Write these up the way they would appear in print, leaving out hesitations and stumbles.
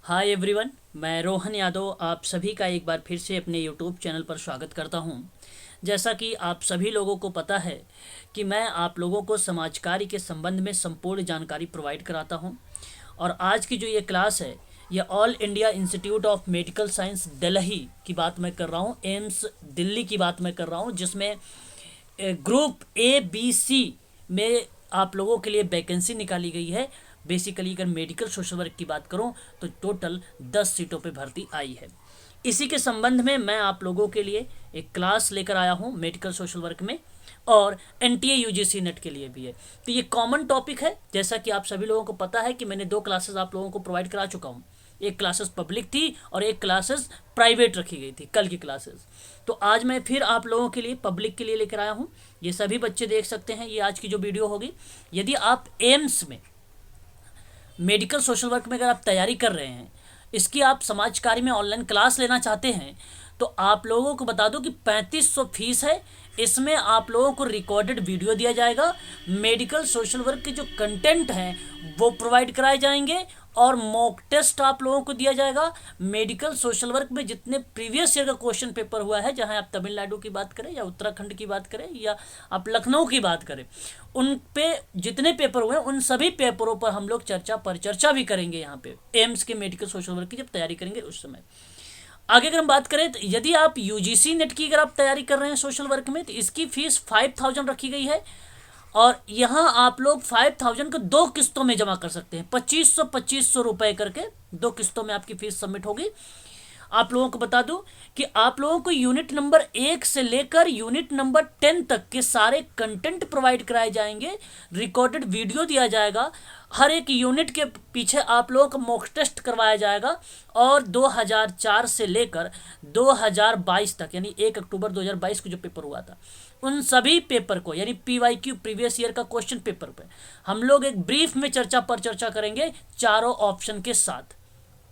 Hi everyone, मैं रोहन यादव आप सभी का एक बार फिर से अपने यूट्यूब चैनल पर स्वागत करता हूं। जैसा कि आप सभी लोगों को पता है कि मैं आप लोगों को समाज कार्य के संबंध में संपूर्ण जानकारी प्रोवाइड कराता हूं। और आज की जो ये क्लास है, ये all India institute of medical science Delhi की बात मैं कर रहा हूँ, एम्स दिल्ली की बात मैं कर रहा हूँ, जिसमें ग्रुप ABC में आप लोगों के लिए वैकेंसी निकाली गई है। बेसिकली अगर मेडिकल सोशल वर्क की बात करूं तो टोटल 10 सीटों पे भर्ती आई है। इसी के संबंध में मैं आप लोगों के लिए एक क्लास लेकर आया हूं मेडिकल सोशल वर्क में, और NTA UGC नेट के लिए भी है। तो ये कॉमन टॉपिक है। जैसा कि आप सभी लोगों को पता है कि मैंने 2 क्लासेस आप लोगों को प्रोवाइड करा चुका हूँ। एक क्लासेस पब्लिक थी और एक क्लासेस प्राइवेट रखी गई थी, कल की क्लासेस। तो आज मैं फिर आप लोगों के लिए पब्लिक के लिए लेकर आया हूँ। ये सभी बच्चे देख सकते हैं, ये आज की जो वीडियो होगी। यदि आप एम्स में मेडिकल सोशल वर्क में अगर आप तैयारी कर रहे हैं, इसकी आप समाज कार्य में ऑनलाइन क्लास लेना चाहते हैं, तो आप लोगों को बता दो कि 3500 फीस है। इसमें आप लोगों को रिकॉर्डेड वीडियो दिया जाएगा, मेडिकल सोशल वर्क के जो कंटेंट हैं वो प्रोवाइड कराए जाएंगे, और मॉक टेस्ट आप लोगों को दिया जाएगा। मेडिकल सोशल वर्क में जितने प्रीवियस ईयर का क्वेश्चन पेपर हुआ है, चाहे आप तमिलनाडु की बात करें या उत्तराखंड की बात करें या आप लखनऊ की बात करें, उन पे जितने पेपर हुए उन सभी पेपरों पर हम लोग चर्चा भी करेंगे यहाँ पे एम्स के मेडिकल सोशल वर्क की जब तैयारी करेंगे उस समय। आगे अगर हम बात करें तो यदि आप UGC नेट की अगर आप तैयारी कर रहे हैं सोशल वर्क में, तो इसकी फीस 5000 रखी गई है। और यहाँ आप लोग 5000 को 2 किस्तों में जमा कर सकते हैं। 2500 रुपए करके 2 किस्तों में आपकी फीस सबमिट होगी। आप लोगों को बता दूं कि आप लोगों को यूनिट नंबर 1 से लेकर यूनिट नंबर 10 तक के सारे कंटेंट प्रोवाइड कराए जाएंगे, रिकॉर्डेड वीडियो दिया जाएगा, हर एक यूनिट के पीछे आप लोगों का मॉक टेस्ट करवाया जाएगा। और 2004 से लेकर 2022 तक, यानी 1 अक्टूबर 2022 को जो पेपर हुआ था, उन सभी पेपर को, यानी PYQ प्रीवियस ईयर का क्वेश्चन पेपर पे हम लोग एक ब्रीफ में चर्चा करेंगे चारों ऑप्शन के साथ।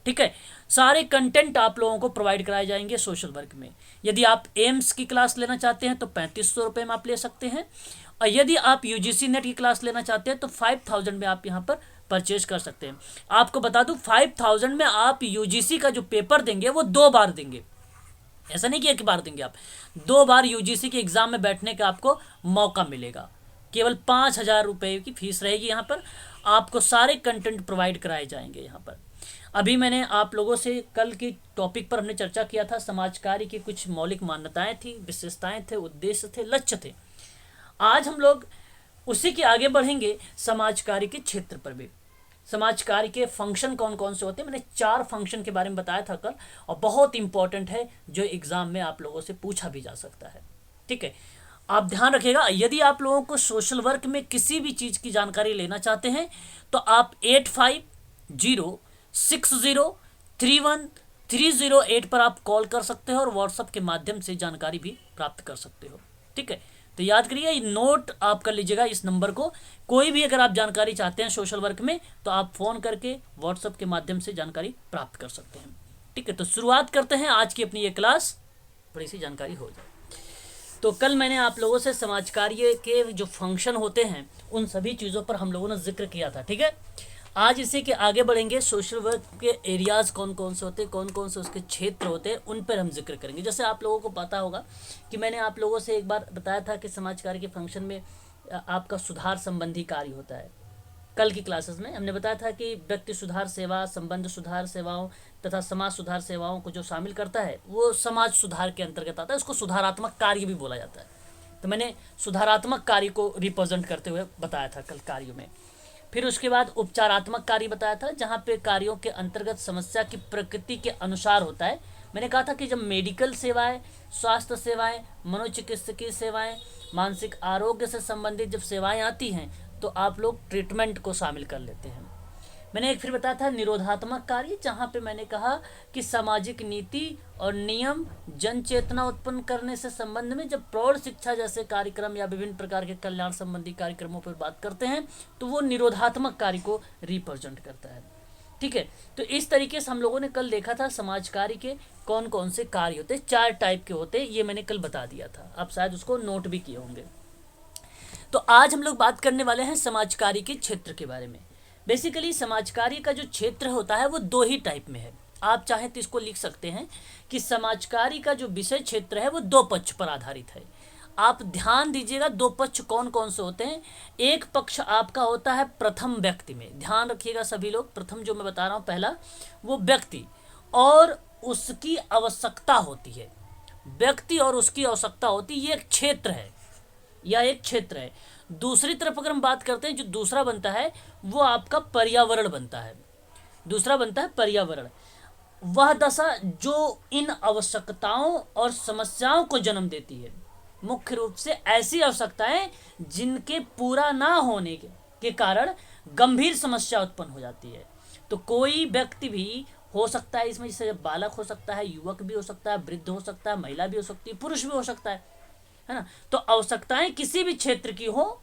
ठीक है, सारे कंटेंट आप लोगों को प्रोवाइड कराए जाएंगे सोशल वर्क में। यदि आप एम्स की क्लास लेना चाहते हैं तो 3500 रुपये में आप ले सकते हैं, और यदि आप UGC नेट की क्लास लेना चाहते हैं तो 5000 में आप यहाँ पर परचेज कर सकते हैं। आपको बता दूं 5000 में आप UGC का जो पेपर देंगे वो 2 बार देंगे। ऐसा नहीं कि एक बार देंगे, आप 2 बार UGC के एग्जाम में बैठने का आपको मौका मिलेगा। केवल 5000 रुपये की फीस रहेगी। यहाँ पर आपको सारे कंटेंट प्रोवाइड कराए जाएंगे। यहाँ पर अभी मैंने आप लोगों से कल की टॉपिक पर हमने चर्चा किया था, समाज कार्य की कुछ मौलिक मान्यताएं थी, विशेषताएं थे, उद्देश्य थे, लक्ष्य थे। आज हम लोग उसी के आगे बढ़ेंगे समाज कार्य के क्षेत्र पर भी। समाज कार्य के फंक्शन कौन कौन से होते हैं, मैंने 4 फंक्शन के बारे में बताया था कल, और बहुत इंपॉर्टेंट है, जो एग्जाम में आप लोगों से पूछा भी जा सकता है। ठीक है, आप ध्यान रखिएगा। यदि आप लोगों को सोशल वर्क में किसी भी चीज़ की जानकारी लेना चाहते हैं तो आप 8506031308 पर आप कॉल कर सकते हो, और व्हाट्सएप के माध्यम से जानकारी भी प्राप्त कर सकते हो। ठीक है, तो याद करिए, नोट आप कर लीजिएगा इस नंबर को। कोई भी अगर आप जानकारी चाहते हैं सोशल वर्क में तो आप फ़ोन करके व्हाट्सएप के माध्यम से जानकारी प्राप्त कर सकते हैं। ठीक है, तो शुरुआत करते हैं आज की अपनी ये क्लास, थोड़ी सी जानकारी हो जाए। तो कल मैंने आप लोगों से समाज कार्य के जो फंक्शन होते हैं उन सभी चीज़ों पर हम लोगों ने जिक्र किया था। ठीक है, आज इसी के आगे बढ़ेंगे। सोशल वर्क के एरियाज़ कौन कौन से होते हैं, कौन कौन से उसके क्षेत्र होते हैं, उन पर हम जिक्र करेंगे। जैसे आप लोगों को पता होगा कि मैंने आप लोगों से एक बार बताया था कि समाज कार्य के फंक्शन में आपका सुधार संबंधी कार्य होता है। कल की क्लासेस में हमने बताया था कि व्यक्ति सुधार सेवा, संबंध सुधार सेवाओं तथा समाज सुधार सेवाओं को जो शामिल करता है वो समाज सुधार के अंतर्गत आता है। उसको सुधारात्मक कार्य भी बोला जाता है। तो मैंने सुधारात्मक कार्य को रिप्रेजेंट करते हुए बताया था कल कार्यों में। फिर उसके बाद उपचारात्मक कार्य बताया था, जहाँ पे कार्यों के अंतर्गत समस्या की प्रकृति के अनुसार होता है। मैंने कहा था कि जब मेडिकल सेवाएं, स्वास्थ्य सेवाएं, मनोचिकित्सकीय सेवाएं, मानसिक आरोग्य से संबंधित जब सेवाएं आती हैं तो आप लोग ट्रीटमेंट को शामिल कर लेते हैं। मैंने एक फिर बताया था निरोधात्मक कार्य, जहाँ पे मैंने कहा कि सामाजिक नीति और नियम, जन चेतना उत्पन्न करने से संबंध में जब प्रौढ़ शिक्षा जैसे कार्यक्रम या विभिन्न प्रकार के कल्याण संबंधी कार्यक्रमों पर बात करते हैं तो वो निरोधात्मक कार्य को रिप्रेजेंट करता है। ठीक है, तो इस तरीके से हम लोगों ने कल देखा था समाज कार्य के कौन कौन से कार्य होते हैं। 4 टाइप के होते हैं, ये मैंने कल बता दिया था, आप शायद उसको नोट भी किए होंगे। तो आज हम लोग बात करने वाले हैं समाज कार्य के क्षेत्र के बारे में। बेसिकली समाज कार्य का जो क्षेत्र होता है वो दो ही टाइप में है। आप चाहें तो इसको लिख सकते हैं कि समाज कार्य का जो विषय क्षेत्र है वो दो पक्ष पर आधारित है। आप ध्यान दीजिएगा, दो पक्ष कौन कौन से होते हैं। एक पक्ष आपका होता है प्रथम व्यक्ति में, ध्यान रखिएगा सभी लोग, प्रथम जो मैं बता रहा हूँ पहला, वो व्यक्ति और उसकी आवश्यकता होती है। व्यक्ति और उसकी आवश्यकता होती है, ये एक क्षेत्र है, यह एक क्षेत्र है। दूसरी तरफ अगर हम बात करते हैं, जो दूसरा बनता है वो आपका पर्यावरण बनता है। दूसरा बनता है पर्यावरण, वह दशा जो इन आवश्यकताओं और समस्याओं को जन्म देती है। मुख्य रूप से ऐसी आवश्यकताएं जिनके पूरा ना होने के कारण गंभीर समस्या उत्पन्न हो जाती है। तो कोई व्यक्ति भी हो सकता है इसमें, जैसे बालक हो सकता है, युवक भी हो सकता है, वृद्ध हो सकता है, महिला भी हो सकती है, पुरुष भी हो सकता है ना। तो आवश्यकताएं किसी भी क्षेत्र की हो,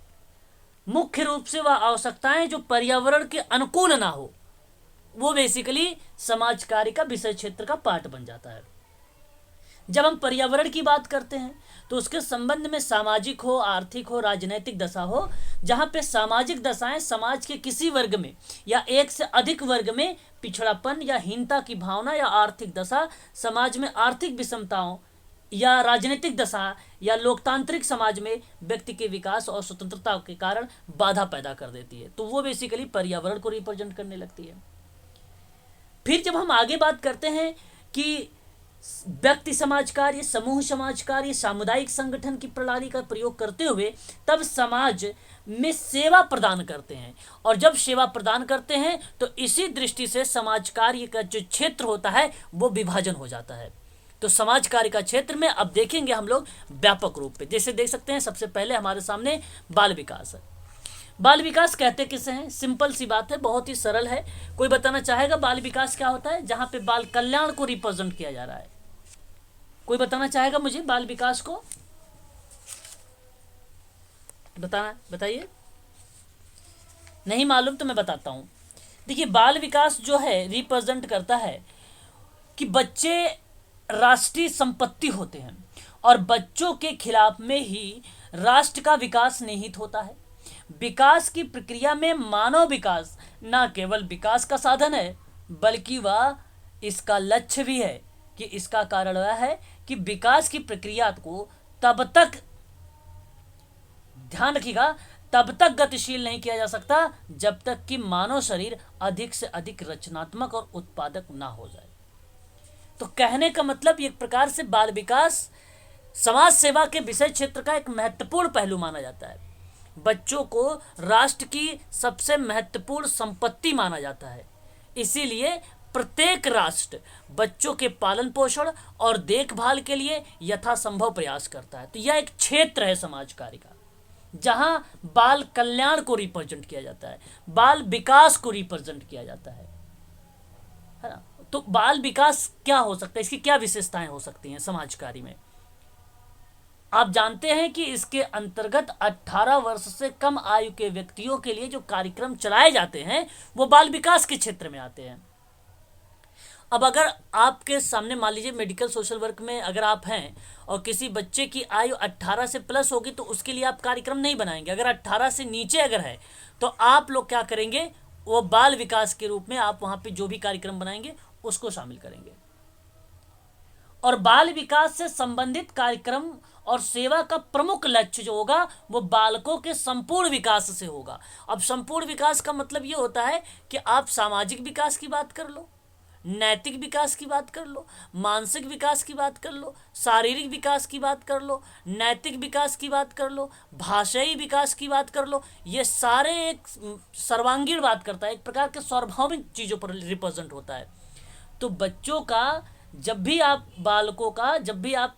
मुख्य रूप से वह आवश्यकताएं जो पर्यावरण के अनुकूल ना हो, वो बेसिकली समाज कार्य का विषय क्षेत्र का पार्ट बन जाता है। जब हम पर्यावरण की बात करते हैं तो उसके संबंध में सामाजिक हो, आर्थिक हो, राजनैतिक दशा हो, जहाँ पे सामाजिक दशाएं समाज के किसी वर्ग में या एक से अधिक वर्ग में पिछड़ापन या हीनता की भावना, या आर्थिक दशा समाज में आर्थिक विषमताओं, या राजनीतिक दशा या लोकतांत्रिक समाज में व्यक्ति के विकास और स्वतंत्रता के कारण बाधा पैदा कर देती है, तो वो बेसिकली पर्यावरण को रिप्रेजेंट करने लगती है। फिर जब हम आगे बात करते हैं कि व्यक्ति समाज कार्य, समूह समाज कार्य, सामुदायिक संगठन की प्रणाली का प्रयोग करते हुए तब समाज में सेवा प्रदान करते हैं, और जब सेवा प्रदान करते हैं तो इसी दृष्टि से समाज कार्य का जो क्षेत्र होता है वो विभाजन हो जाता है। तो समाज कार्य का क्षेत्र में अब देखेंगे हम लोग व्यापक रूप पे। जैसे देख सकते हैं, सबसे पहले हमारे सामने बाल विकास है। बाल विकास कहते किसे हैं? सिंपल सी बात है, बहुत ही सरल है। कोई बताना चाहेगा बाल विकास क्या होता है? जहां पे बाल कल्याण को रिप्रेजेंट किया जा रहा है। कोई बताना चाहेगा मुझे बाल विकास को? बताइए। नहीं मालूम तो मैं बताता हूं। देखिए, बाल विकास जो है रिप्रेजेंट करता है कि बच्चे राष्ट्रीय संपत्ति होते हैं, और बच्चों के खिलाफ में ही राष्ट्र का विकास निहित होता है। विकास की प्रक्रिया में मानव विकास न केवल विकास का साधन है, बल्कि वह इसका लक्ष्य भी है। कि इसका कारण वह है कि विकास की प्रक्रिया को तब तक, ध्यान रखिएगा, तब तक गतिशील नहीं किया जा सकता जब तक कि मानव शरीर अधिक से अधिक रचनात्मक और उत्पादक ना हो जाए। तो कहने का मतलब एक प्रकार से बाल विकास समाज सेवा के विषय क्षेत्र का एक महत्वपूर्ण पहलू माना जाता है। बच्चों को राष्ट्र की सबसे महत्वपूर्ण संपत्ति माना जाता है, इसीलिए प्रत्येक राष्ट्र बच्चों के पालन पोषण और देखभाल के लिए यथासंभव प्रयास करता है। तो यह एक क्षेत्र है समाज कार्य का, जहां बाल कल्याण को रिप्रेजेंट किया जाता है, बाल विकास को रिप्रेजेंट किया जाता है ना। तो बाल विकास क्या हो सकता है, इसकी क्या विशेषताएं हो सकती हैं समाज कार्य में? आप जानते हैं कि इसके अंतर्गत 18 वर्ष से कम आयु के व्यक्तियों के लिए जो कार्यक्रम चलाए जाते हैं वो बाल विकास के क्षेत्र में आते हैं। अब अगर आपके सामने मान लीजिए मेडिकल सोशल वर्क में अगर आप हैं और किसी बच्चे की आयु 18 से प्लस होगी तो उसके लिए आप कार्यक्रम नहीं बनाएंगे। अगर 18 से नीचे अगर है तो आप लोग क्या करेंगे, वो बाल विकास के रूप में आप वहां पे जो भी कार्यक्रम बनाएंगे उसको शामिल करेंगे। और बाल विकास से संबंधित कार्यक्रम और सेवा का प्रमुख लक्ष्य जो होगा वो बालकों के संपूर्ण विकास से होगा। अब संपूर्ण विकास का मतलब ये होता है कि आप सामाजिक विकास की बात कर लो, नैतिक विकास की बात कर लो, मानसिक विकास की बात कर लो, शारीरिक विकास की बात कर लो, नैतिक विकास की बात कर लो, भाषाई विकास की बात कर लो। ये सारे एक सर्वांगीण बात करता है, एक प्रकार के सार्वभौमिक चीज़ों पर रिप्रेजेंट होता है। तो बच्चों का जब भी आप बालकों का जब भी आप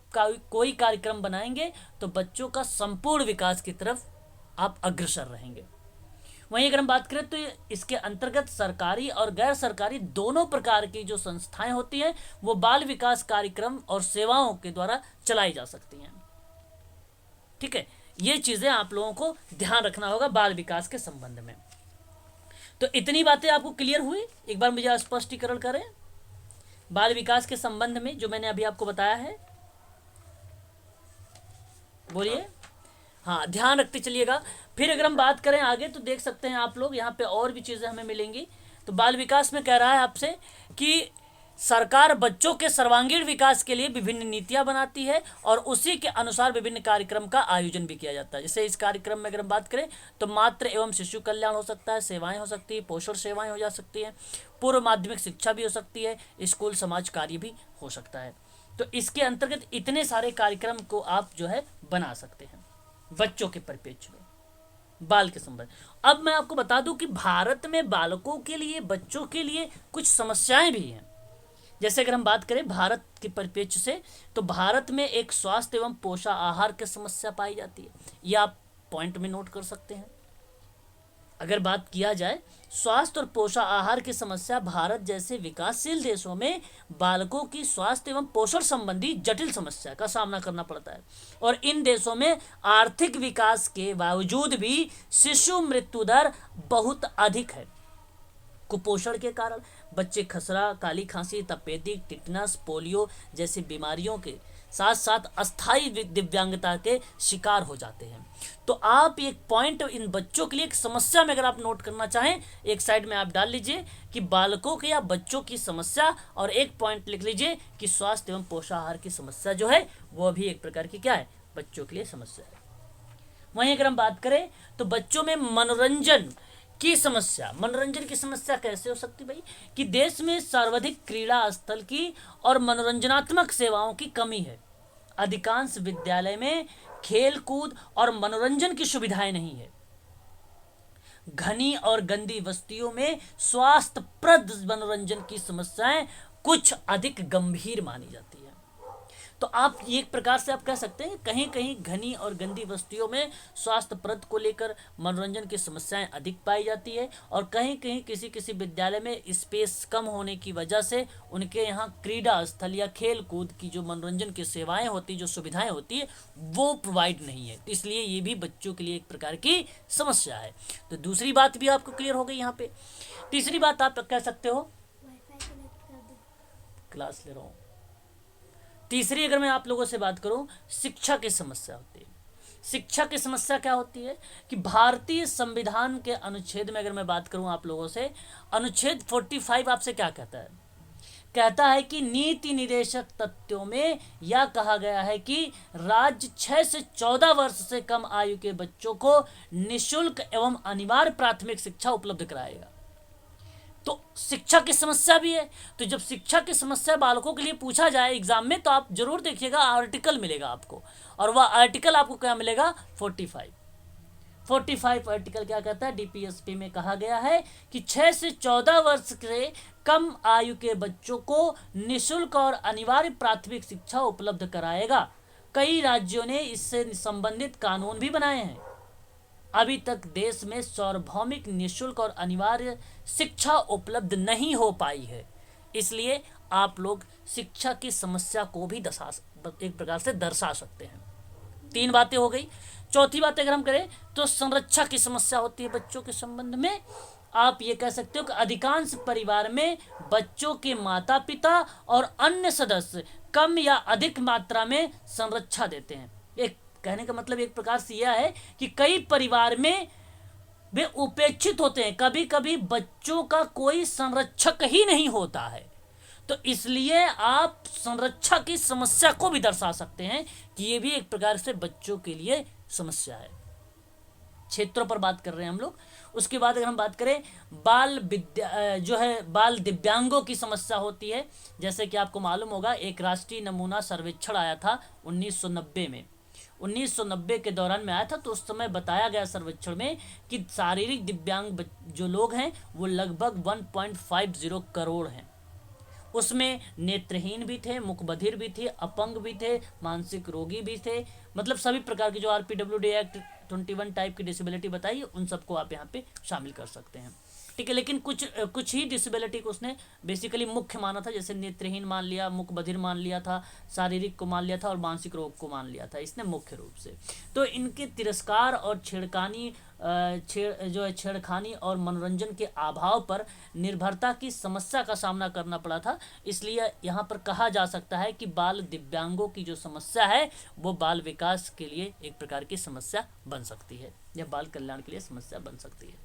कोई कार्यक्रम बनाएंगे तो बच्चों का संपूर्ण विकास की तरफ आप अग्रसर रहेंगे। वहीं अगर हम बात करें तो इसके अंतर्गत सरकारी और गैर सरकारी दोनों प्रकार की जो संस्थाएं होती हैं वो बाल विकास कार्यक्रम और सेवाओं के द्वारा चलाई जा सकती हैं। ठीक है, ये चीजें आप लोगों को ध्यान रखना होगा बाल विकास के संबंध में। तो इतनी बातें आपको क्लियर हुई? एक बार मुझे स्पष्टीकरण करें बाल विकास के संबंध में जो मैंने अभी आपको बताया है, बोलिए। हाँ, ध्यान रखते चलिएगा। फिर अगर हम बात करें आगे तो देख सकते हैं आप लोग यहाँ पे और भी चीज़ें हमें मिलेंगी। तो बाल विकास में कह रहा है आपसे कि सरकार बच्चों के सर्वांगीण विकास के लिए विभिन्न नीतियां बनाती है और उसी के अनुसार विभिन्न कार्यक्रम का आयोजन भी किया जाता है। जैसे इस कार्यक्रम में अगर हम बात करें तो मातृ एवं शिशु कल्याण हो सकता है, सेवाएं हो सकती है, पोषण सेवाएं हो जा सकती हैं, पूर्व माध्यमिक शिक्षा भी हो सकती है, स्कूल समाज कार्य भी हो सकता है। तो इसके अंतर्गत इतने सारे कार्यक्रम को आप जो है बना सकते हैं बच्चों के परिप्रेक्ष्य में, बाल के संबंध। अब मैं आपको बता दूं कि भारत में बालकों के लिए, बच्चों के लिए कुछ समस्याएं भी हैं। जैसे अगर हम बात करें भारत के परिप्रेक्ष्य से, तो भारत में एक स्वास्थ्य एवं पोषण आहार की समस्या पाई जाती है। यह आप पॉइंट में नोट कर सकते हैं। अगर बात किया जाए स्वास्थ्य और पोषण आहार की समस्या, भारत जैसे विकासशील देशों में बालकों की स्वास्थ्य एवं पोषण संबंधी जटिल समस्या का सामना करना पड़ता है और इन देशों में आर्थिक विकास के बावजूद भी शिशु मृत्यु दर बहुत अधिक है। कुपोषण के कारण बच्चे खसरा, काली खांसी, तपेदिक, टिटनस, पोलियो जैसी बीमारियों के साथ साथ अस्थायी दिव्यांगता के शिकार हो जाते हैं। तो आप एक पॉइंट इन बच्चों के लिए एक समस्या में अगर आप नोट करना चाहें, एक साइड में आप डाल लीजिए कि बालकों के या बच्चों की समस्या, और एक पॉइंट लिख लीजिए कि स्वास्थ्य एवं पोषाहार की समस्या जो है वह भी एक प्रकार की क्या है, बच्चों के लिए समस्या है। वहीं अगर हम बात करें तो बच्चों में मनोरंजन की समस्या, मनोरंजन की समस्या कैसे हो सकती भाई, कि देश में सर्वाधिक क्रीड़ा स्थल की और मनोरंजनात्मक सेवाओं की कमी है। अधिकांश विद्यालय में खेल कूद और मनोरंजन की सुविधाएं नहीं है। घनी और गंदी बस्तियों में स्वास्थ्यप्रद मनोरंजन की समस्याएं कुछ अधिक गंभीर मानी जाती है। तो आप एक प्रकार से आप कह सकते हैं कहीं कहीं घनी और गंदी बस्तियों में स्वास्थ्यप्रद को लेकर मनोरंजन की समस्याएं अधिक पाई जाती है और कहीं कहीं किसी किसी विद्यालय में स्पेस कम होने की वजह से उनके यहाँ क्रीड़ा स्थल या खेल कूद की जो मनोरंजन की सेवाएं होती, जो सुविधाएं होती है वो प्रोवाइड नहीं है। इसलिए ये भी बच्चों के लिए एक प्रकार की समस्या है। तो दूसरी बात भी आपको क्लियर हो गई यहाँ पे। तीसरी बात आप कह सकते हो, क्लास ले रहा हूँ। तीसरी अगर मैं आप लोगों से बात करूं, शिक्षा की समस्या होती है। शिक्षा की समस्या क्या होती है कि भारतीय संविधान के अनुच्छेद में अगर मैं बात करूं आप लोगों से, अनुच्छेद 45 आपसे क्या कहता है, कहता है कि नीति निर्देशक तथ्यों में यह कहा गया है कि राज्य 6 से 14 वर्ष से कम आयु के बच्चों को निःशुल्क एवं अनिवार्य प्राथमिक शिक्षा उपलब्ध कराएगा। तो शिक्षा की समस्या भी है। तो जब शिक्षा की समस्या बालकों के लिए पूछा जाए एग्जाम में तो आप जरूर देखिएगा आर्टिकल मिलेगा आपको, और वह आर्टिकल आपको क्या मिलेगा, 45 आर्टिकल क्या कहता है, डीपीएसपी में कहा गया है कि 6 से 14 वर्ष से कम आयु के बच्चों को निःशुल्क और अनिवार्य प्राथमिक शिक्षा उपलब्ध कराएगा। कई राज्यों ने इससे संबंधित कानून भी बनाए हैं। अभी तक देश में सार्वभौमिक निःशुल्क और अनिवार्य शिक्षा उपलब्ध नहीं हो पाई है। इसलिए आप लोग शिक्षा की समस्या को भी एक प्रकार से दर्शा सकते हैं। 3 बातें हो गई। चौथी बात अगर हम करें तो संरक्षा की समस्या होती है बच्चों के संबंध में। आप ये कह सकते हो कि अधिकांश परिवार में बच्चों के माता पिता और अन्य सदस्य कम या अधिक मात्रा में संरक्षा देते हैं। एक कहने का मतलब एक प्रकार से यह है कि कई परिवार में वे उपेक्षित होते हैं, कभी कभी बच्चों का कोई संरक्षक ही नहीं होता है। तो इसलिए आप संरक्षा की समस्या को भी दर्शा सकते हैं कि ये भी एक प्रकार से बच्चों के लिए समस्या है। क्षेत्रों पर बात कर रहे हैं हम लोग। उसके बाद अगर हम बात करें बाल दिव्यांगों की समस्या होती है। जैसे कि आपको मालूम होगा एक राष्ट्रीय नमूना सर्वेक्षण आया था 1990 में, 1990 के दौरान में आया था। तो उस समय बताया गया सर्वेक्षण में कि शारीरिक दिव्यांग जो लोग हैं वो लगभग 1.50 करोड़ हैं। उसमें नेत्रहीन भी थे, मुखबधिर भी थे, अपंग भी थे, मानसिक रोगी भी थे, मतलब सभी प्रकार की जो आरपीडब्ल्यूडी एक्ट 21 टाइप की डिसेबिलिटी बताई उन सबको आप यहाँ पे शामिल कर सकते हैं। ठीक है, लेकिन कुछ ही डिसेबिलिटी को उसने बेसिकली मुख्य माना था, जैसे नेत्रहीन मान लिया, मुखबधिर मान लिया था, शारीरिक को मान लिया था और मानसिक रोग को मान लिया था इसने मुख्य रूप से। तो इनके तिरस्कार और छेड़खानी छेड़खानी और मनोरंजन के अभाव पर निर्भरता की समस्या का सामना करना पड़ा था। इसलिए यहाँ पर कहा जा सकता है कि बाल दिव्यांगों की जो समस्या है वो बाल विकास के लिए एक प्रकार की समस्या बन सकती है या बाल कल्याण के लिए समस्या बन सकती है।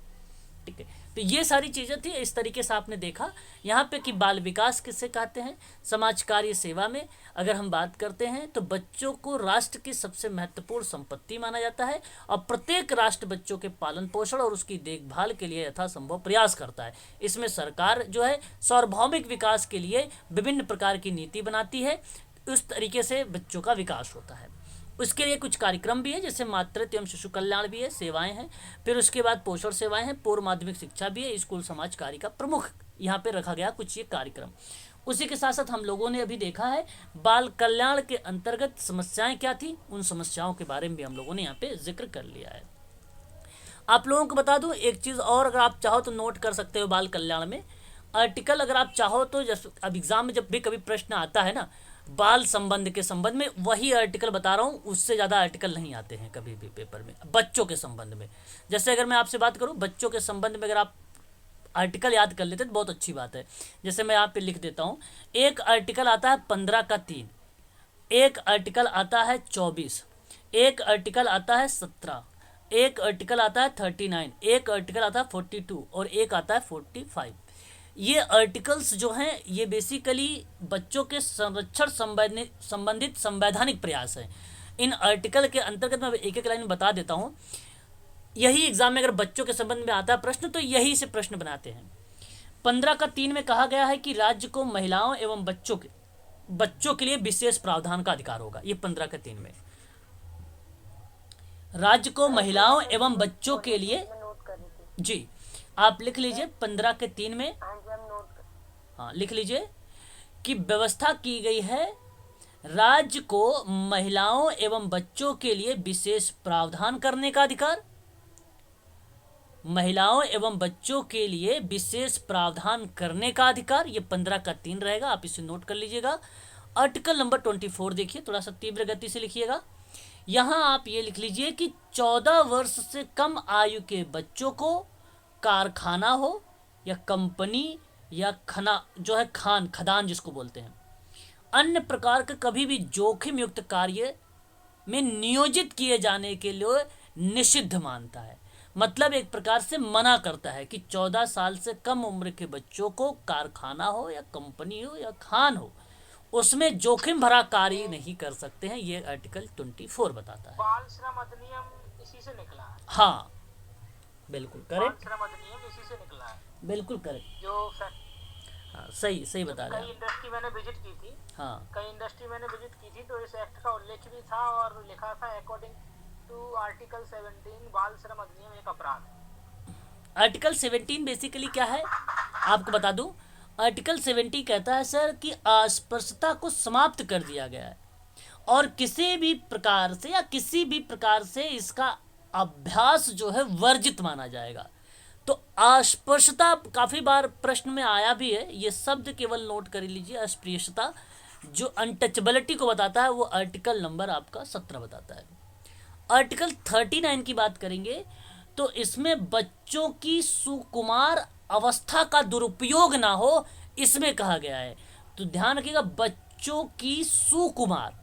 ठीक है, तो ये सारी चीज़ें थी। इस तरीके से आपने देखा यहाँ पे कि बाल विकास किसे कहते हैं। समाज कार्य सेवा में अगर हम बात करते हैं तो बच्चों को राष्ट्र की सबसे महत्वपूर्ण संपत्ति माना जाता है और प्रत्येक राष्ट्र बच्चों के पालन पोषण और उसकी देखभाल के लिए यथासंभव प्रयास करता है। इसमें सरकार जो है सार्वभौमिक विकास के लिए विभिन्न प्रकार की नीति बनाती है। उस तरीके से बच्चों का विकास होता है। उसके लिए कुछ कार्यक्रम भी है, जैसे मातृत्व एवं शिशु कल्याण भी है, सेवाएं हैं, फिर उसके बाद पोषण सेवाएं हैं, पूर्व माध्यमिक शिक्षा भी है, स्कूल समाज कार्य का प्रमुख यहाँ पे रखा गया कुछ ये कार्यक्रम। उसी के साथ साथ हम लोगों ने अभी देखा है बाल कल्याण के अंतर्गत समस्याएं क्या थी, उन समस्याओं के बारे में भी हम लोगों ने यहाँ पे जिक्र कर लिया है। आप लोगों को बता दूं एक चीज़ और, अगर आप चाहो तो नोट कर सकते हो बाल कल्याण में आर्टिकल, अगर आप चाहो तो जैसे अब एग्जाम में जब भी कभी प्रश्न आता है ना बाल संबंध के संबंध में, वही आर्टिकल बता रहा हूँ, उससे ज़्यादा आर्टिकल नहीं आते हैं कभी भी पेपर में बच्चों के संबंध में। जैसे अगर मैं आपसे बात करूँ बच्चों के संबंध में, अगर आप आर्टिकल याद कर लेते तो बहुत अच्छी बात है। जैसे मैं यहाँ पे लिख देता हूँ, एक आर्टिकल आता है 15 का 3, एक आर्टिकल आता है 24, एक आर्टिकल आता है 17, एक आर्टिकल आता है 39, एक आर्टिकल आता है 42 और एक आता है 45। ये आर्टिकल्स जो हैं ये बेसिकली बच्चों के संरक्षण संबंधित संवैधानिक प्रयास हैं। इन आर्टिकल के अंतर्गत मैं एक एक लाइन बता देता हूँ। यही एग्जाम में अगर बच्चों के संबंध में आता है प्रश्न तो यही से प्रश्न बनाते हैं। 15 का 3 में कहा गया है कि राज्य को महिलाओं एवं बच्चों के लिए विशेष प्रावधान का अधिकार होगा। ये 15 का 3 में राज्य को महिलाओं एवं बच्चों के लिए, जी आप लिख लीजिए 15 के 3 में, हाँ लिख लीजिए कि व्यवस्था की गई है राज्य को महिलाओं एवं बच्चों के लिए विशेष प्रावधान करने का अधिकार, महिलाओं एवं बच्चों के लिए विशेष प्रावधान करने का अधिकार। ये 15 का 3 रहेगा, आप इसे नोट कर लीजिएगा। आर्टिकल नंबर 24 देखिए, थोड़ा सा तीव्र गति से लिखिएगा। यहाँ आप ये लिख लीजिए कि 14 वर्ष से कम आयु के बच्चों को कारखाना हो या कंपनी या खदान जिसको बोलते हैं, अन्य प्रकार के कभी भी जोखिम युक्त कार्य में नियोजित किए जाने के लिए निषिद्ध मानता है। मतलब एक प्रकार से मना करता है कि 14 साल से कम उम्र के बच्चों को कारखाना हो या कंपनी हो या खान हो उसमें जोखिम भरा कार्य नहीं कर सकते हैं। ये आर्टिकल 24 बताता है। बाल श्रम अधिनियम इसी से निकला है। हाँ बिल्कुल करेक्ट, श्रम अधिनियम इसी से निकला है। बिल्कुल करेक्ट, जो हाँ सही बता रहे हैं। कई इंडस्ट्री मैंने विजिट की थी, कई इंडस्ट्री मैंने विजिट की थी तो इस एक्ट का उल्लेख भी था और लिखा था अकॉर्डिंग टू आर्टिकल 17 बाल श्रम अधिनियम एक अपराध है। आर्टिकल 17 बेसिकली क्या है आपको बता दूं। आर्टिकल 70 कहता है सर कि अस्पृश्यता को समाप्त कर दिया गया है और किसी भी प्रकार से इसका अभ्यास जो है वर्जित माना जाएगा। तो अस्पृश्यता काफ़ी बार प्रश्न में आया भी है, ये शब्द केवल नोट कर लीजिए। अस्पृश्यता जो अनटचेबिलिटी को बताता है वो आर्टिकल नंबर आपका 17 बताता है। आर्टिकल 39 की बात करेंगे तो इसमें बच्चों की सुकुमार अवस्था का दुरुपयोग ना हो इसमें कहा गया है। तो ध्यान रखिएगा, बच्चों की सुकुमार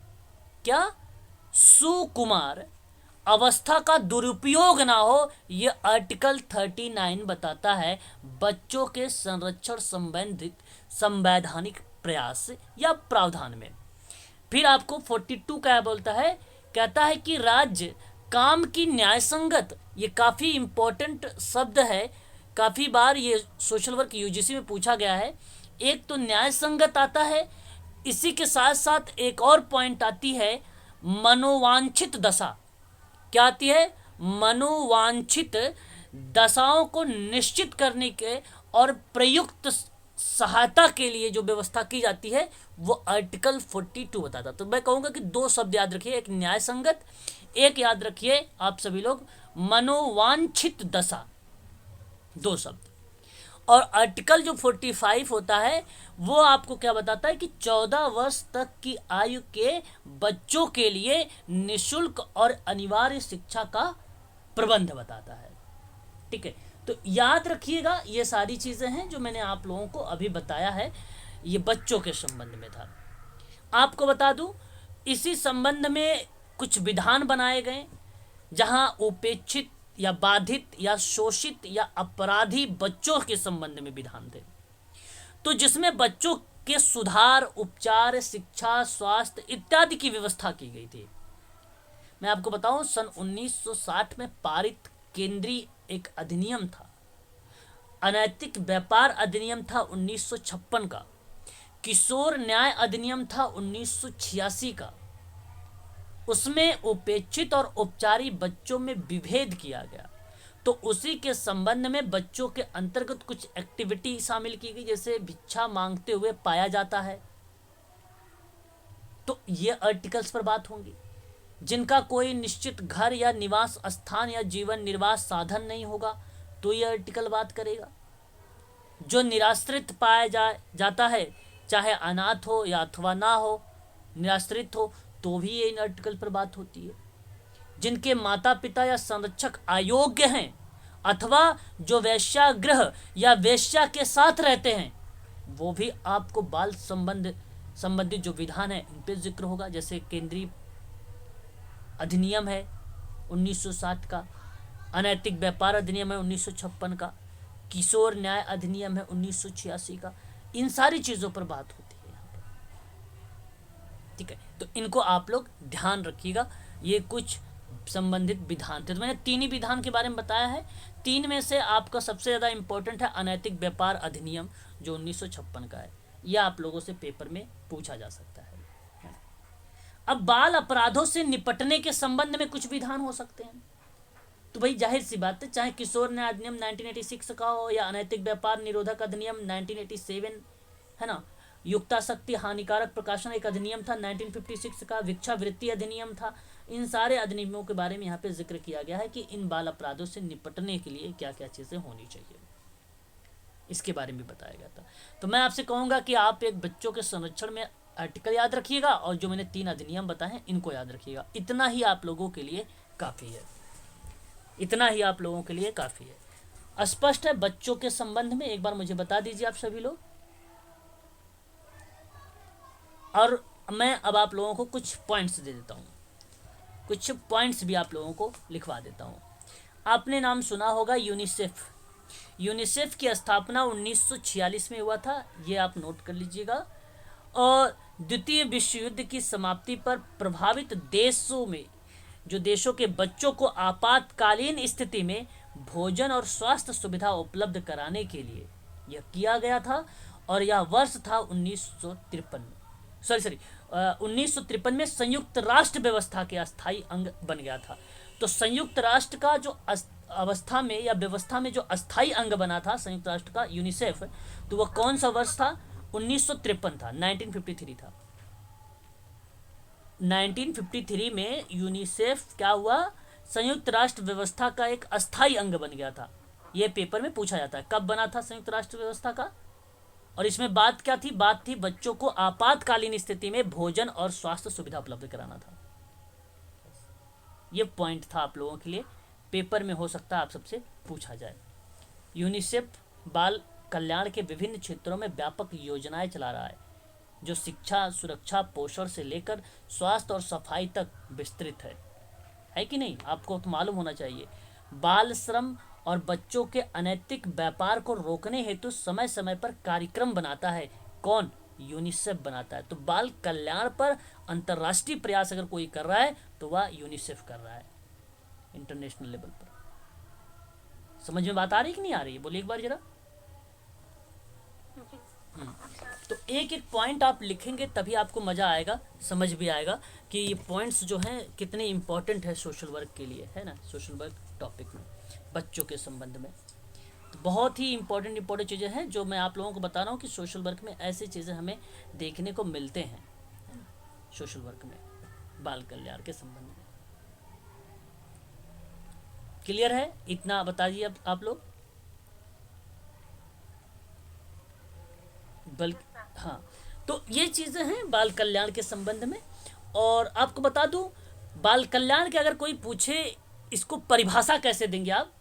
अवस्था का दुरुपयोग ना हो, ये आर्टिकल 39 बताता है बच्चों के संरक्षण संबंधित संवैधानिक प्रयास या प्रावधान में। फिर आपको 42 क्या बोलता है, कहता है कि राज्य काम की न्यायसंगत, ये काफ़ी इम्पोर्टेंट शब्द है, काफ़ी बार ये सोशल वर्क यूजीसी में पूछा गया है। एक तो न्यायसंगत आता है, इसी के साथ साथ एक और पॉइंट आती है मनोवांछित दशा। क्या आती है? मनोवांछित दशाओं को निश्चित करने के और प्रयुक्त सहायता के लिए जो व्यवस्था की जाती है वो आर्टिकल 42 बताता। तो मैं कहूँगा कि दो शब्द याद रखिए, एक न्यायसंगत, एक याद रखिए आप सभी लोग मनोवांछित दशा, दो शब्द। और आर्टिकल जो 45 होता है वो आपको क्या बताता है कि 14 वर्ष तक की आयु के बच्चों के लिए निःशुल्क और अनिवार्य शिक्षा का प्रबंध बताता है। ठीक है, तो याद रखिएगा ये सारी चीज़ें हैं जो मैंने आप लोगों को अभी बताया है, ये बच्चों के संबंध में था। आपको बता दूं, इसी संबंध में कुछ विधान बनाए गए जहां उपेक्षित या बाधित या शोषित या अपराधी बच्चों के संबंध में विधान थे, तो जिसमें बच्चों के सुधार, उपचार, शिक्षा, स्वास्थ्य इत्यादि की व्यवस्था की गई थी। मैं आपको बताऊं, सन 1960 में पारित केंद्रीय एक अधिनियम था, अनैतिक व्यापार अधिनियम था 1956 का, किशोर न्याय अधिनियम था 1986 का। उसमें उपेक्षित और उपचारी बच्चों में विभेद किया गया, तो उसी के संबंध में बच्चों के अंतर्गत कुछ एक्टिविटी शामिल की गई, जैसे भिक्षा मांगते हुए पाया जाता है, तो ये आर्टिकल्स पर बात होंगी। जिनका कोई निश्चित घर या निवास स्थान या जीवन निर्वाह साधन नहीं होगा, तो ये आर्टिकल बात करेगा। जो निराश्रित पाया जाता है, चाहे अनाथ हो या अथवा ना हो, निराश्रित हो, तो भी ये इन आर्टिकल पर बात होती है। जिनके माता पिता या संरक्षक अयोग्य हैं, अथवा जो वेश्यागृह या वेश्या के साथ रहते हैं, वो भी आपको बाल संबंधित जो विधान है इन पे जिक्र होगा। जैसे केंद्रीय अधिनियम है 1960 का, अनैतिक व्यापार अधिनियम है 1956 का, किशोर न्याय अधिनियम है 1986 का। इन सारी चीज़ों पर बात होती है यहाँ पर, ठीक है। तो इनको आप लोग ध्यान रखिएगा। ये कुछ संबंधित विधान थे, तो मैंने 3 ही विधान के बारे में बताया है। 3 में से आपका सबसे ज़्यादा इम्पोर्टेंट है अनैतिक व्यापार अधिनियम जो 1956 का है। यह आप लोगों से पेपर में पूछा जा सकता है। अब बाल अपराधों से निपटने के संबंध में कुछ विधान हो सकते हैं, तो भाई जाहिर सी बात है, चाहे किशोर न्याय अधिनियम 1986 का हो या अनैतिक व्यापार निरोधक अधिनियम 1987 है ना, युक्ताशक्ति हानिकारक प्रकाशन एक अधिनियम था 1956 का, भिक्षावृत्ति अधिनियम था। इन सारे अधिनियमों के बारे में यहाँ पे जिक्र किया गया है कि इन बाल अपराधों से निपटने के लिए क्या क्या चीज़ें होनी चाहिए, इसके बारे में बताया गया था। तो मैं आपसे कहूँगा कि आप एक बच्चों के संरक्षण में आर्टिकल याद रखिएगा, और जो मैंने 3 अधिनियम बताए हैं इनको याद रखिएगा। इतना ही आप लोगों के लिए काफ़ी है, इतना ही आप लोगों के लिए काफ़ी है। स्पष्ट है बच्चों के संबंध में? एक बार मुझे बता दीजिए आप सभी लोग। और मैं अब आप लोगों को कुछ पॉइंट्स दे देता हूँ, कुछ पॉइंट्स भी आप लोगों को लिखवा देता हूँ। आपने नाम सुना होगा यूनिसेफ। यूनिसेफ की स्थापना 1946 में हुआ था, ये आप नोट कर लीजिएगा। और द्वितीय विश्व युद्ध की समाप्ति पर प्रभावित देशों में, जो देशों के बच्चों को आपातकालीन स्थिति में भोजन और स्वास्थ्य सुविधा उपलब्ध कराने के लिए यह किया गया था। और यह वर्ष था 1953 में, 1953 में संयुक्त राष्ट्र व्यवस्था के अस्थायी अंग बन गया था। तो संयुक्त राष्ट्र का जो अवस्था में या व्यवस्था में जो अस्थायी अंग बना था संयुक्त राष्ट्र का यूनिसेफ, तो वह कौन सा वर्ष था? 1953 था, 1953 था। 1953 में यूनिसेफ क्या हुआ? संयुक्त राष्ट्र व्यवस्था का एक अस्थायी अंग बन गया था। यह पेपर में पूछा जाता है कब बना था संयुक्त राष्ट्र व्यवस्था का, और इसमें बात क्या थी? बात थी बच्चों को आपातकालीन स्थिति में भोजन और स्वास्थ्य सुविधा उपलब्ध कराना था। यह पॉइंट था आप लोगों के लिए, पेपर में हो सकता है आप सबसे पूछा जाए। यूनिसेफ बाल कल्याण के विभिन्न क्षेत्रों में व्यापक योजनाएं चला रहा है, जो शिक्षा, सुरक्षा, पोषण से लेकर स्वास्थ्य और सफाई तक विस्तृत है कि नहीं? आपको तो मालूम होना चाहिए। बाल श्रम और बच्चों के अनैतिक व्यापार को रोकने हेतु समय समय पर कार्यक्रम बनाता है। कौन? यूनिसेफ बनाता है। तो बाल कल्याण पर अंतर्राष्ट्रीय प्रयास अगर कोई कर रहा है तो वह यूनिसेफ कर रहा है, इंटरनेशनल लेवल पर। समझ में बात आ रही कि नहीं आ रही है? बोलिए एक बार जरा। तो एक एक पॉइंट आप लिखेंगे तभी आपको मज़ा आएगा, समझ भी आएगा कि ये पॉइंट्स जो हैं कितने इम्पोर्टेंट है सोशल वर्क के लिए, है ना, सोशल वर्क टॉपिक में बच्चों के संबंध में। तो बहुत ही इम्पोर्टेंट चीज़ें हैं जो मैं आप लोगों को बता रहा हूँ कि सोशल वर्क में ऐसी चीज़ें हमें देखने को मिलते हैं सोशल वर्क में बाल कल्याण के संबंध में। क्लियर है? इतना बताइए अब आप लोग। बल्कि हाँ, तो ये चीज़ें हैं बाल कल्याण के संबंध में। और आपको बता दूं, बाल कल्याण के अगर कोई पूछे इसको परिभाषा कैसे देंगे आप,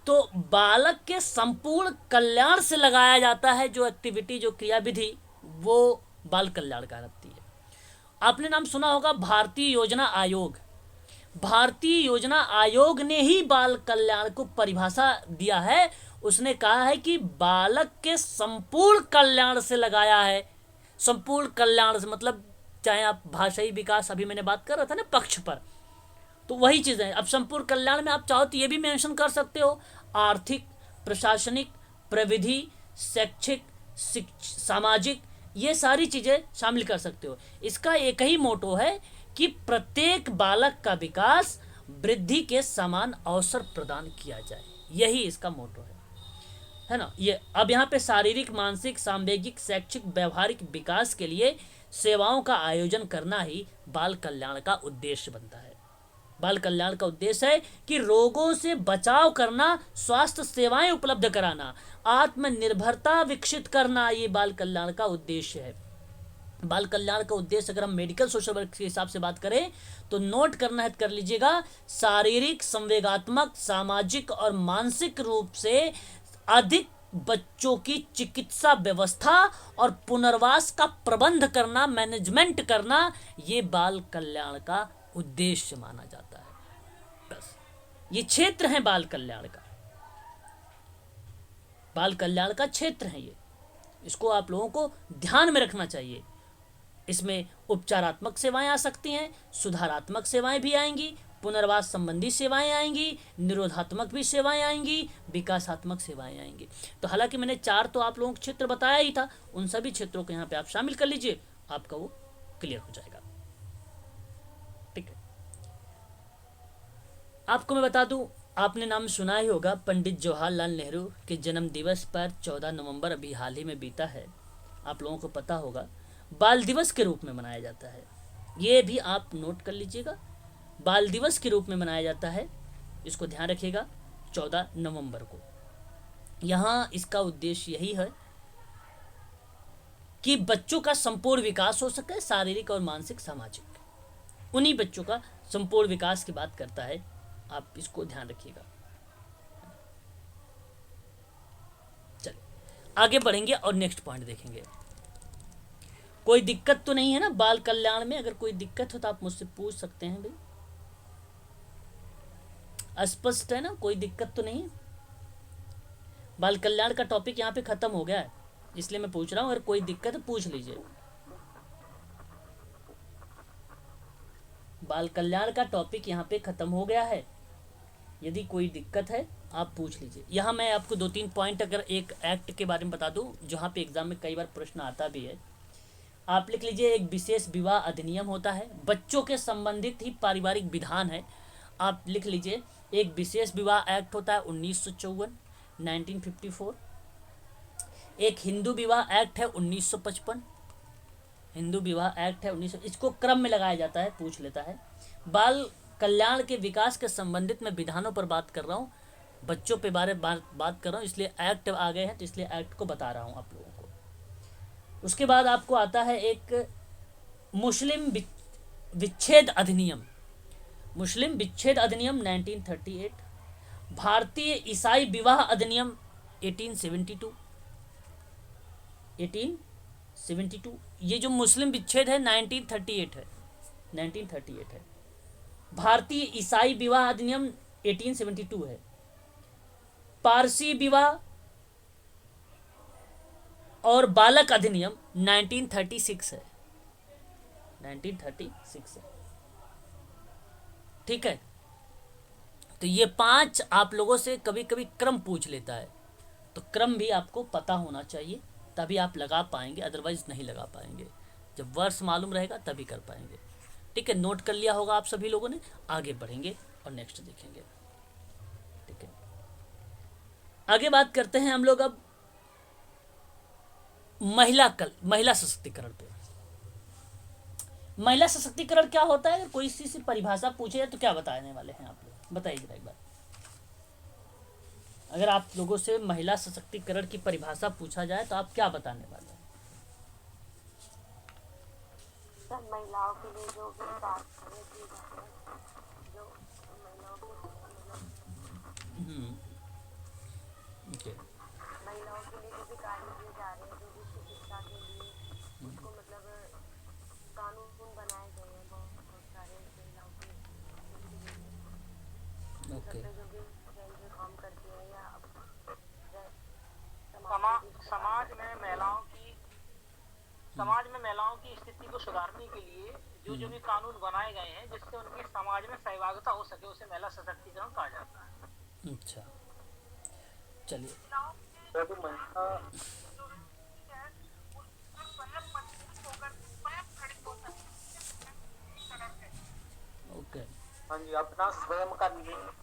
तो बालक के संपूर्ण कल्याण से लगाया जाता है जो एक्टिविटी, जो क्रियाविधि, वो बाल कल्याण कहलाती है। आपने नाम सुना होगा भारतीय योजना आयोग। भारतीय योजना आयोग ने ही बाल कल्याण को परिभाषा दिया है। उसने कहा है कि बालक के संपूर्ण कल्याण से लगाया है। संपूर्ण कल्याण से मतलब चाहे आप भाषाई विकास, अभी मैंने बात कर रहा था ना पक्ष पर, तो वही चीज़ है। अब संपूर्ण कल्याण में आप चाहो तो ये भी मेंशन कर सकते हो आर्थिक, प्रशासनिक, प्रविधि, शैक्षिक, सामाजिक, ये सारी चीज़ें शामिल कर सकते हो। इसका एक ही मोटो है कि प्रत्येक बालक का विकास, वृद्धि के समान अवसर प्रदान किया जाए, यही इसका मोटो है ना। ये अब यहाँ पे शारीरिक, मानसिक, सांवेगिक, शैक्षिक, व्यवहारिक विकास के लिए सेवाओं का आयोजन करना ही बाल कल्याण का उद्देश्य बनता है। बाल कल्याण का उद्देश्य है कि रोगों से बचाव करना, स्वास्थ्य सेवाएं उपलब्ध कराना, आत्मनिर्भरता विकसित करना, ये बाल कल्याण का उद्देश्य है। बाल कल्याण का उद्देश्य अगर हम मेडिकल सोशल वर्क के हिसाब से बात करें तो नोट करना है, कर लीजिएगा, शारीरिक, संवेगात्मक, सामाजिक और मानसिक रूप से अधिक बच्चों की चिकित्सा व्यवस्था और पुनर्वास का प्रबंध करना, मैनेजमेंट करना, ये बाल कल्याण का उद्देश्य माना जाता है। बस ये क्षेत्र है बाल कल्याण का, बाल कल्याण का क्षेत्र है ये। इसको आप लोगों को ध्यान में रखना चाहिए। इसमें उपचारात्मक सेवाएं आ सकती हैं, सुधारात्मक सेवाएं भी आएंगी, पुनर्वास संबंधी सेवाएं आएंगी, निरोधात्मक भी सेवाएं आएंगी, विकासात्मक सेवाएं आएंगी। तो हालांकि मैंने 4 तो आप लोगों को क्षेत्र बताया ही था, उन सभी क्षेत्रों को यहाँ पे आप शामिल कर लीजिए, आपका वो क्लियर हो जाएगा। ठीक है। आपको मैं बता दूं, आपने नाम सुना ही होगा पंडित जवाहरलाल नेहरू के जन्म दिवस पर 14 नवंबर अभी हाल ही में बीता है, आप लोगों को पता होगा, बाल दिवस के रूप में मनाया जाता है। ये भी आप नोट कर लीजिएगा, बाल दिवस के रूप में मनाया जाता है, इसको ध्यान रखिएगा 14 नवंबर को। यहाँ इसका उद्देश्य यही है कि बच्चों का संपूर्ण विकास हो सके, शारीरिक और मानसिक, सामाजिक, उन्हीं बच्चों का संपूर्ण विकास की बात करता है। आप इसको ध्यान रखिएगा। चलिए आगे बढ़ेंगे और नेक्स्ट पॉइंट देखेंगे। कोई दिक्कत तो नहीं है ना बाल कल्याण में? अगर कोई दिक्कत हो तो आप मुझसे पूछ सकते हैं भाई। स्पष्ट है ना, कोई दिक्कत तो नहीं है? बाल कल्याण का टॉपिक यहाँ पे खत्म हो गया है, इसलिए मैं पूछ रहा हूँ, अगर कोई दिक्कत है पूछ लीजिए। बाल कल्याण का टॉपिक यहाँ पे खत्म हो गया है, यदि कोई दिक्कत है आप पूछ लीजिए। यहाँ मैं आपको 2-3 पॉइंट अगर एक एक्ट के बारे में बता दूं, जहाँ पे एग्जाम में कई बार प्रश्न आता भी है, आप लिख लीजिए। एक विशेष विवाह अधिनियम होता है, बच्चों के संबंधित ही पारिवारिक विधान है, आप लिख लीजिए। एक विशेष विवाह एक्ट होता है 1954 1954। एक हिंदू विवाह एक्ट है 1955, हिंदू विवाह एक्ट है 1900। इसको क्रम में लगाया जाता है, पूछ लेता है। बाल कल्याण के विकास के संबंधित मैं विधानों पर बात कर रहा हूँ, बच्चों पे बारे बात कर रहा हूँ, इसलिए एक्ट आ गए हैं तो इसलिए एक्ट को बता रहा हूँ आप लोगों को। उसके बाद आपको आता है एक मुस्लिम विच्छेद अधिनियम, मुस्लिम विच्छेद अधिनियम 1938। भारतीय ईसाई विवाह अधिनियम 1872। ये जो मुस्लिम विच्छेद है 1938 है, 1938 है। भारतीय ईसाई विवाह अधिनियम 1872 है। पारसी विवाह और बालक अधिनियम 1936 है, 1936 है। ठीक है, तो ये 5 आप लोगों से कभी कभी क्रम पूछ लेता है, तो क्रम भी आपको पता होना चाहिए, तभी आप लगा पाएंगे, अदरवाइज नहीं लगा पाएंगे। जब वर्ष मालूम रहेगा तभी कर पाएंगे। ठीक है, नोट कर लिया होगा आप सभी लोगों ने। आगे बढ़ेंगे और नेक्स्ट देखेंगे। ठीक है, आगे बात करते हैं हम लोग अब महिला सशक्तिकरण पे। महिला सशक्तिकरण क्या होता है? अगर कोई चीज से परिभाषा पूछे जाए तो क्या बताने वाले हैं आप लोग, बताइए जरा एक बार। अगर आप लोगों से महिला सशक्तिकरण की परिभाषा पूछा जाए तो आप क्या बताने वाले हैं? महिलाओं के लिए जो भी कार्य की जाते हैं, जो महिलाओं को पूछिए। महिलाओं के लिए जो भी कार्य किए जा रहे हैं, जो भी उच्च शिक्षा के लिए उसको मतलब कानून बनाए गए हैं बहुत सारे महिलाओं के उसके लिए, उन सब ओके। पे जो भी जो काम करती है या समाज में महिलाओं की स्थिति को सुधारने के लिए जो भी कानून बनाए गए हैं जिससे उनकी समाज में सहभागिता हो सके उसे महिला सशक्तिकरण कहा जाता है। अच्छा, चलिए। ओके, हाँ जी, अपना स्वयं का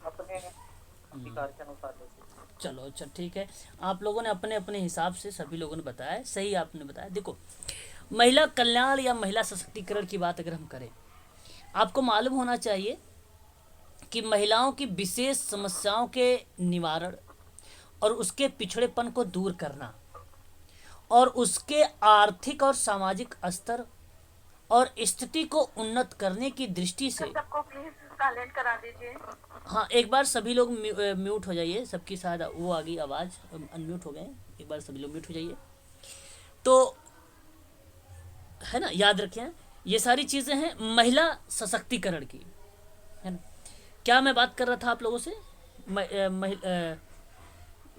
अपने अधिकार के अनुसार ले सकते हैं। चलो अच्छा ठीक है। आप लोगों ने अपने अपने हिसाब से सभी लोगों ने बताया, सही आपने बताया। देखो, महिला कल्याण या महिला सशक्तिकरण की बात अगर हम करें, आपको मालूम होना चाहिए कि महिलाओं की विशेष समस्याओं के निवारण और उसके पिछड़ेपन को दूर करना और उसके आर्थिक और सामाजिक स्तर और स्थिति को उन्नत करने की दृष्टि से। सबको प्लीज साइलेंट करा दीजिए। हाँ, एक बार सभी लोग म्यूट हो जाइए, सबकी शायद वो आ गई आवाज़, अनम्यूट हो गए, एक बार सभी लोग म्यूट हो जाइए। तो है ना, याद रखें ये सारी चीज़ें हैं महिला सशक्तिकरण की, है ना। क्या मैं बात कर रहा था आप लोगों से,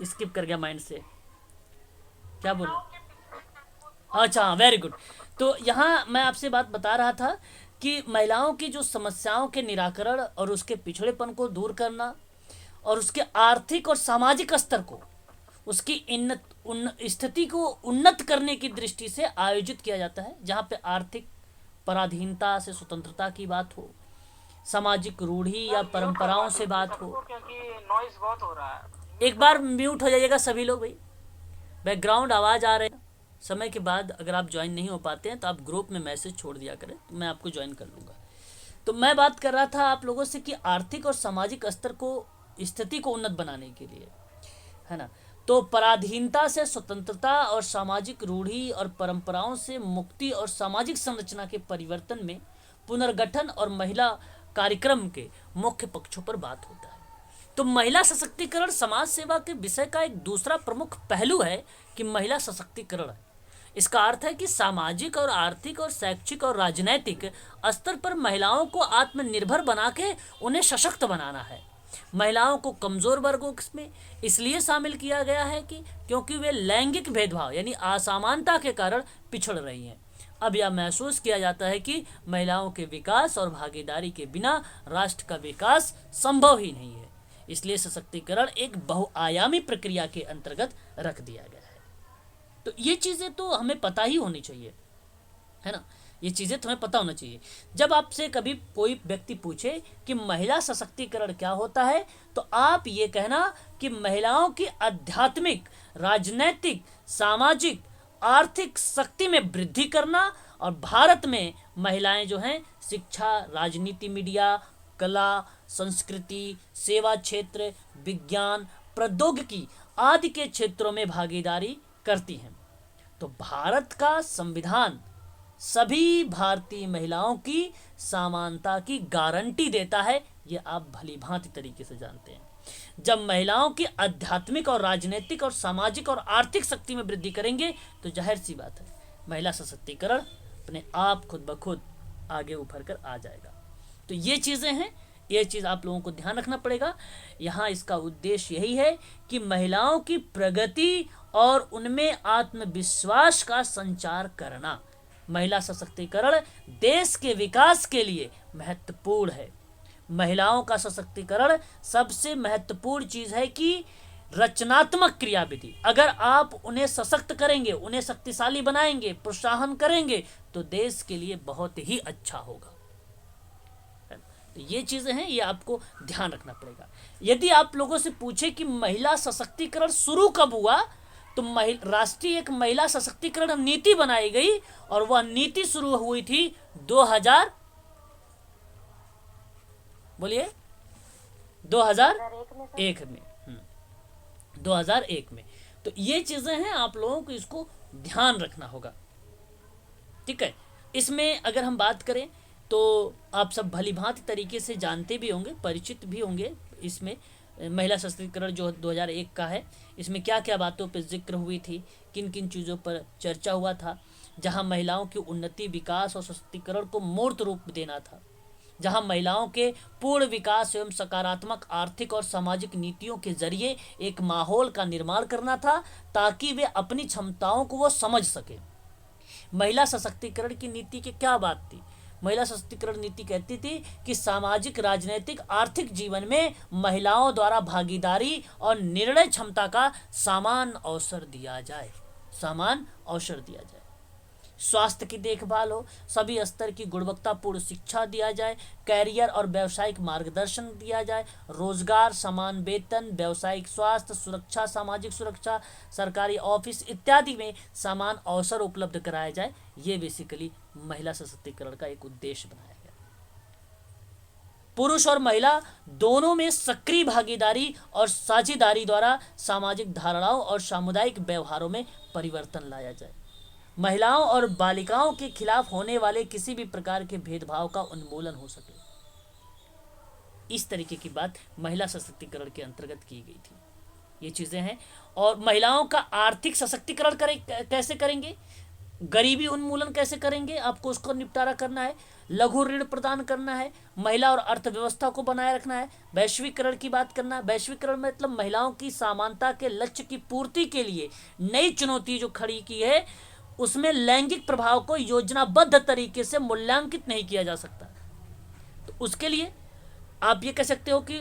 स्किप कर गया माइंड से, क्या बोला? अच्छा, वेरी गुड। तो यहाँ मैं आपसे बात बता रहा था कि महिलाओं की जो समस्याओं के निराकरण और उसके पिछड़ेपन को दूर करना और उसके आर्थिक और सामाजिक स्तर को, उसकी स्थिति को उन्नत करने की दृष्टि से आयोजित किया जाता है, जहाँ पे आर्थिक पराधीनता से स्वतंत्रता की बात हो, सामाजिक रूढ़ी या परंपराओं से बात हो। क्योंकि नॉइज बहुत हो रहा है। एक बार म्यूट हो जाइएगा सभी लोग भाई, बैकग्राउंड आवाज़ आ रहे हैं। समय के बाद अगर आप ज्वाइन नहीं हो पाते हैं तो आप ग्रुप में मैसेज छोड़ दिया करें, तो मैं आपको ज्वाइन कर लूँगा। तो मैं बात कर रहा था आप लोगों से कि आर्थिक और सामाजिक स्तर को, स्थिति को उन्नत बनाने के लिए, है ना, तो पराधीनता से स्वतंत्रता और सामाजिक रूढ़ी और परंपराओं से मुक्ति और सामाजिक संरचना के परिवर्तन में पुनर्गठन और महिला कार्यक्रम के मुख्य पक्षों पर बात होता है। तो महिला सशक्तिकरण समाज सेवा के विषय का एक दूसरा प्रमुख पहलू है कि महिला सशक्तिकरण है। इसका अर्थ है कि सामाजिक और आर्थिक और शैक्षिक और राजनैतिक स्तर पर महिलाओं को आत्मनिर्भर बना के उन्हें सशक्त बनाना है। महिलाओं को कमज़ोर वर्गों में इसलिए शामिल किया गया है कि क्योंकि वे लैंगिक भेदभाव यानी असमानता के कारण पिछड़ रही हैं। अब यह महसूस किया जाता है कि महिलाओं के विकास और भागीदारी के बिना राष्ट्र का विकास संभव ही नहीं है। इसलिए सशक्तिकरण एक बहुआयामी प्रक्रिया के अंतर्गत रख दिया गया है। तो ये चीज़ें तो हमें पता ही होनी चाहिए, है ना, ये चीज़ें तुम्हें पता होना चाहिए। जब आपसे कभी कोई व्यक्ति पूछे कि महिला सशक्तिकरण क्या होता है, तो आप ये कहना कि महिलाओं की आध्यात्मिक, राजनैतिक, सामाजिक, आर्थिक शक्ति में वृद्धि करना और भारत में महिलाएं जो हैं शिक्षा, राजनीति, मीडिया, कला, संस्कृति, सेवा क्षेत्र, विज्ञान, प्रौद्योगिकी आदि के क्षेत्रों में भागीदारी करती हैं। तो भारत का संविधान सभी भारतीय महिलाओं की समानता की गारंटी देता है, ये आप भली भांति तरीके से जानते हैं। जब महिलाओं की आध्यात्मिक और राजनीतिक और सामाजिक और आर्थिक शक्ति में वृद्धि करेंगे तो जाहिर सी बात है महिला सशक्तिकरण अपने आप खुद ब खुद आगे उभर कर आ जाएगा। तो ये चीज़ें हैं, ये चीज़ आप लोगों को ध्यान रखना पड़ेगा। यहाँ इसका उद्देश्य यही है कि महिलाओं की प्रगति और उनमें आत्मविश्वास का संचार करना। महिला सशक्तिकरण देश के विकास के लिए महत्वपूर्ण है। महिलाओं का सशक्तिकरण सबसे महत्वपूर्ण चीज़ है कि रचनात्मक क्रियाविधि। अगर आप उन्हें सशक्त करेंगे, उन्हें शक्तिशाली बनाएंगे, प्रोत्साहन करेंगे तो देश के लिए बहुत ही अच्छा होगा। तो ये चीज़ें हैं, ये आपको ध्यान रखना पड़ेगा। यदि आप लोगों से पूछे कि महिला सशक्तिकरण शुरू कब हुआ, तो राष्ट्रीय एक महिला सशक्तिकरण नीति बनाई गई और वह नीति शुरू हुई थी 2000 बोलिए 2001 में 2001 में। तो ये चीज़ें हैं, आप लोगों को इसको ध्यान रखना होगा, ठीक है। इसमें अगर हम बात करें तो आप सब भली भांति तरीके से जानते भी होंगे, परिचित भी होंगे इसमें, महिला सशक्तिकरण जो 2001 का है, इसमें क्या क्या बातों पर जिक्र हुई थी, किन किन चीज़ों पर चर्चा हुआ था, जहां महिलाओं की उन्नति, विकास और सशक्तिकरण को मूर्त रूप देना था, जहां महिलाओं के पूर्ण विकास एवं सकारात्मक आर्थिक और सामाजिक नीतियों के जरिए एक माहौल का निर्माण करना था ताकि वे अपनी क्षमताओं को वो समझ सके। महिला सशक्तिकरण की नीति की क्या बात थी? महिला सशक्तिकरण नीति कहती थी कि सामाजिक, राजनीतिक, आर्थिक जीवन में महिलाओं द्वारा भागीदारी और निर्णय क्षमता का समान अवसर दिया जाए, समान अवसर दिया जाए। स्वास्थ्य की देखभाल हो, सभी स्तर की गुणवत्तापूर्ण शिक्षा दिया जाए, कैरियर और व्यावसायिक मार्गदर्शन दिया जाए, रोजगार, समान वेतन, व्यावसायिक स्वास्थ्य सुरक्षा, सामाजिक सुरक्षा, सरकारी ऑफिस इत्यादि में समान अवसर उपलब्ध कराया जाए। ये बेसिकली महिला सशक्तिकरण का एक उद्देश्य बनाया गया। पुरुष और महिला दोनों में सक्रिय भागीदारी और साझेदारी द्वारा सामाजिक धारणाओं और सामुदायिक व्यवहारों में परिवर्तन लाया जाए। महिलाओं और बालिकाओं के खिलाफ होने वाले किसी भी प्रकार के भेदभाव का उन्मूलन हो सके, इस तरीके की बात महिला सशक्तिकरण के अंतर्गत की गई थी। ये चीजें हैं। और महिलाओं का आर्थिक सशक्तिकरण कैसे करेंगे, गरीबी उन्मूलन कैसे करेंगे, आपको उसको निपटारा करना है, लघु ऋण प्रदान करना है, महिला और अर्थव्यवस्था को बनाए रखना है, वैश्वीकरण की बात करना है। वैश्वीकरण मतलब महिलाओं की समानता के लक्ष्य की पूर्ति के लिए नई चुनौती जो खड़ी की है, उसमें लैंगिक प्रभाव को योजनाबद्ध तरीके से मूल्यांकित नहीं किया जा सकता। तो उसके लिए आप ये कह सकते हो कि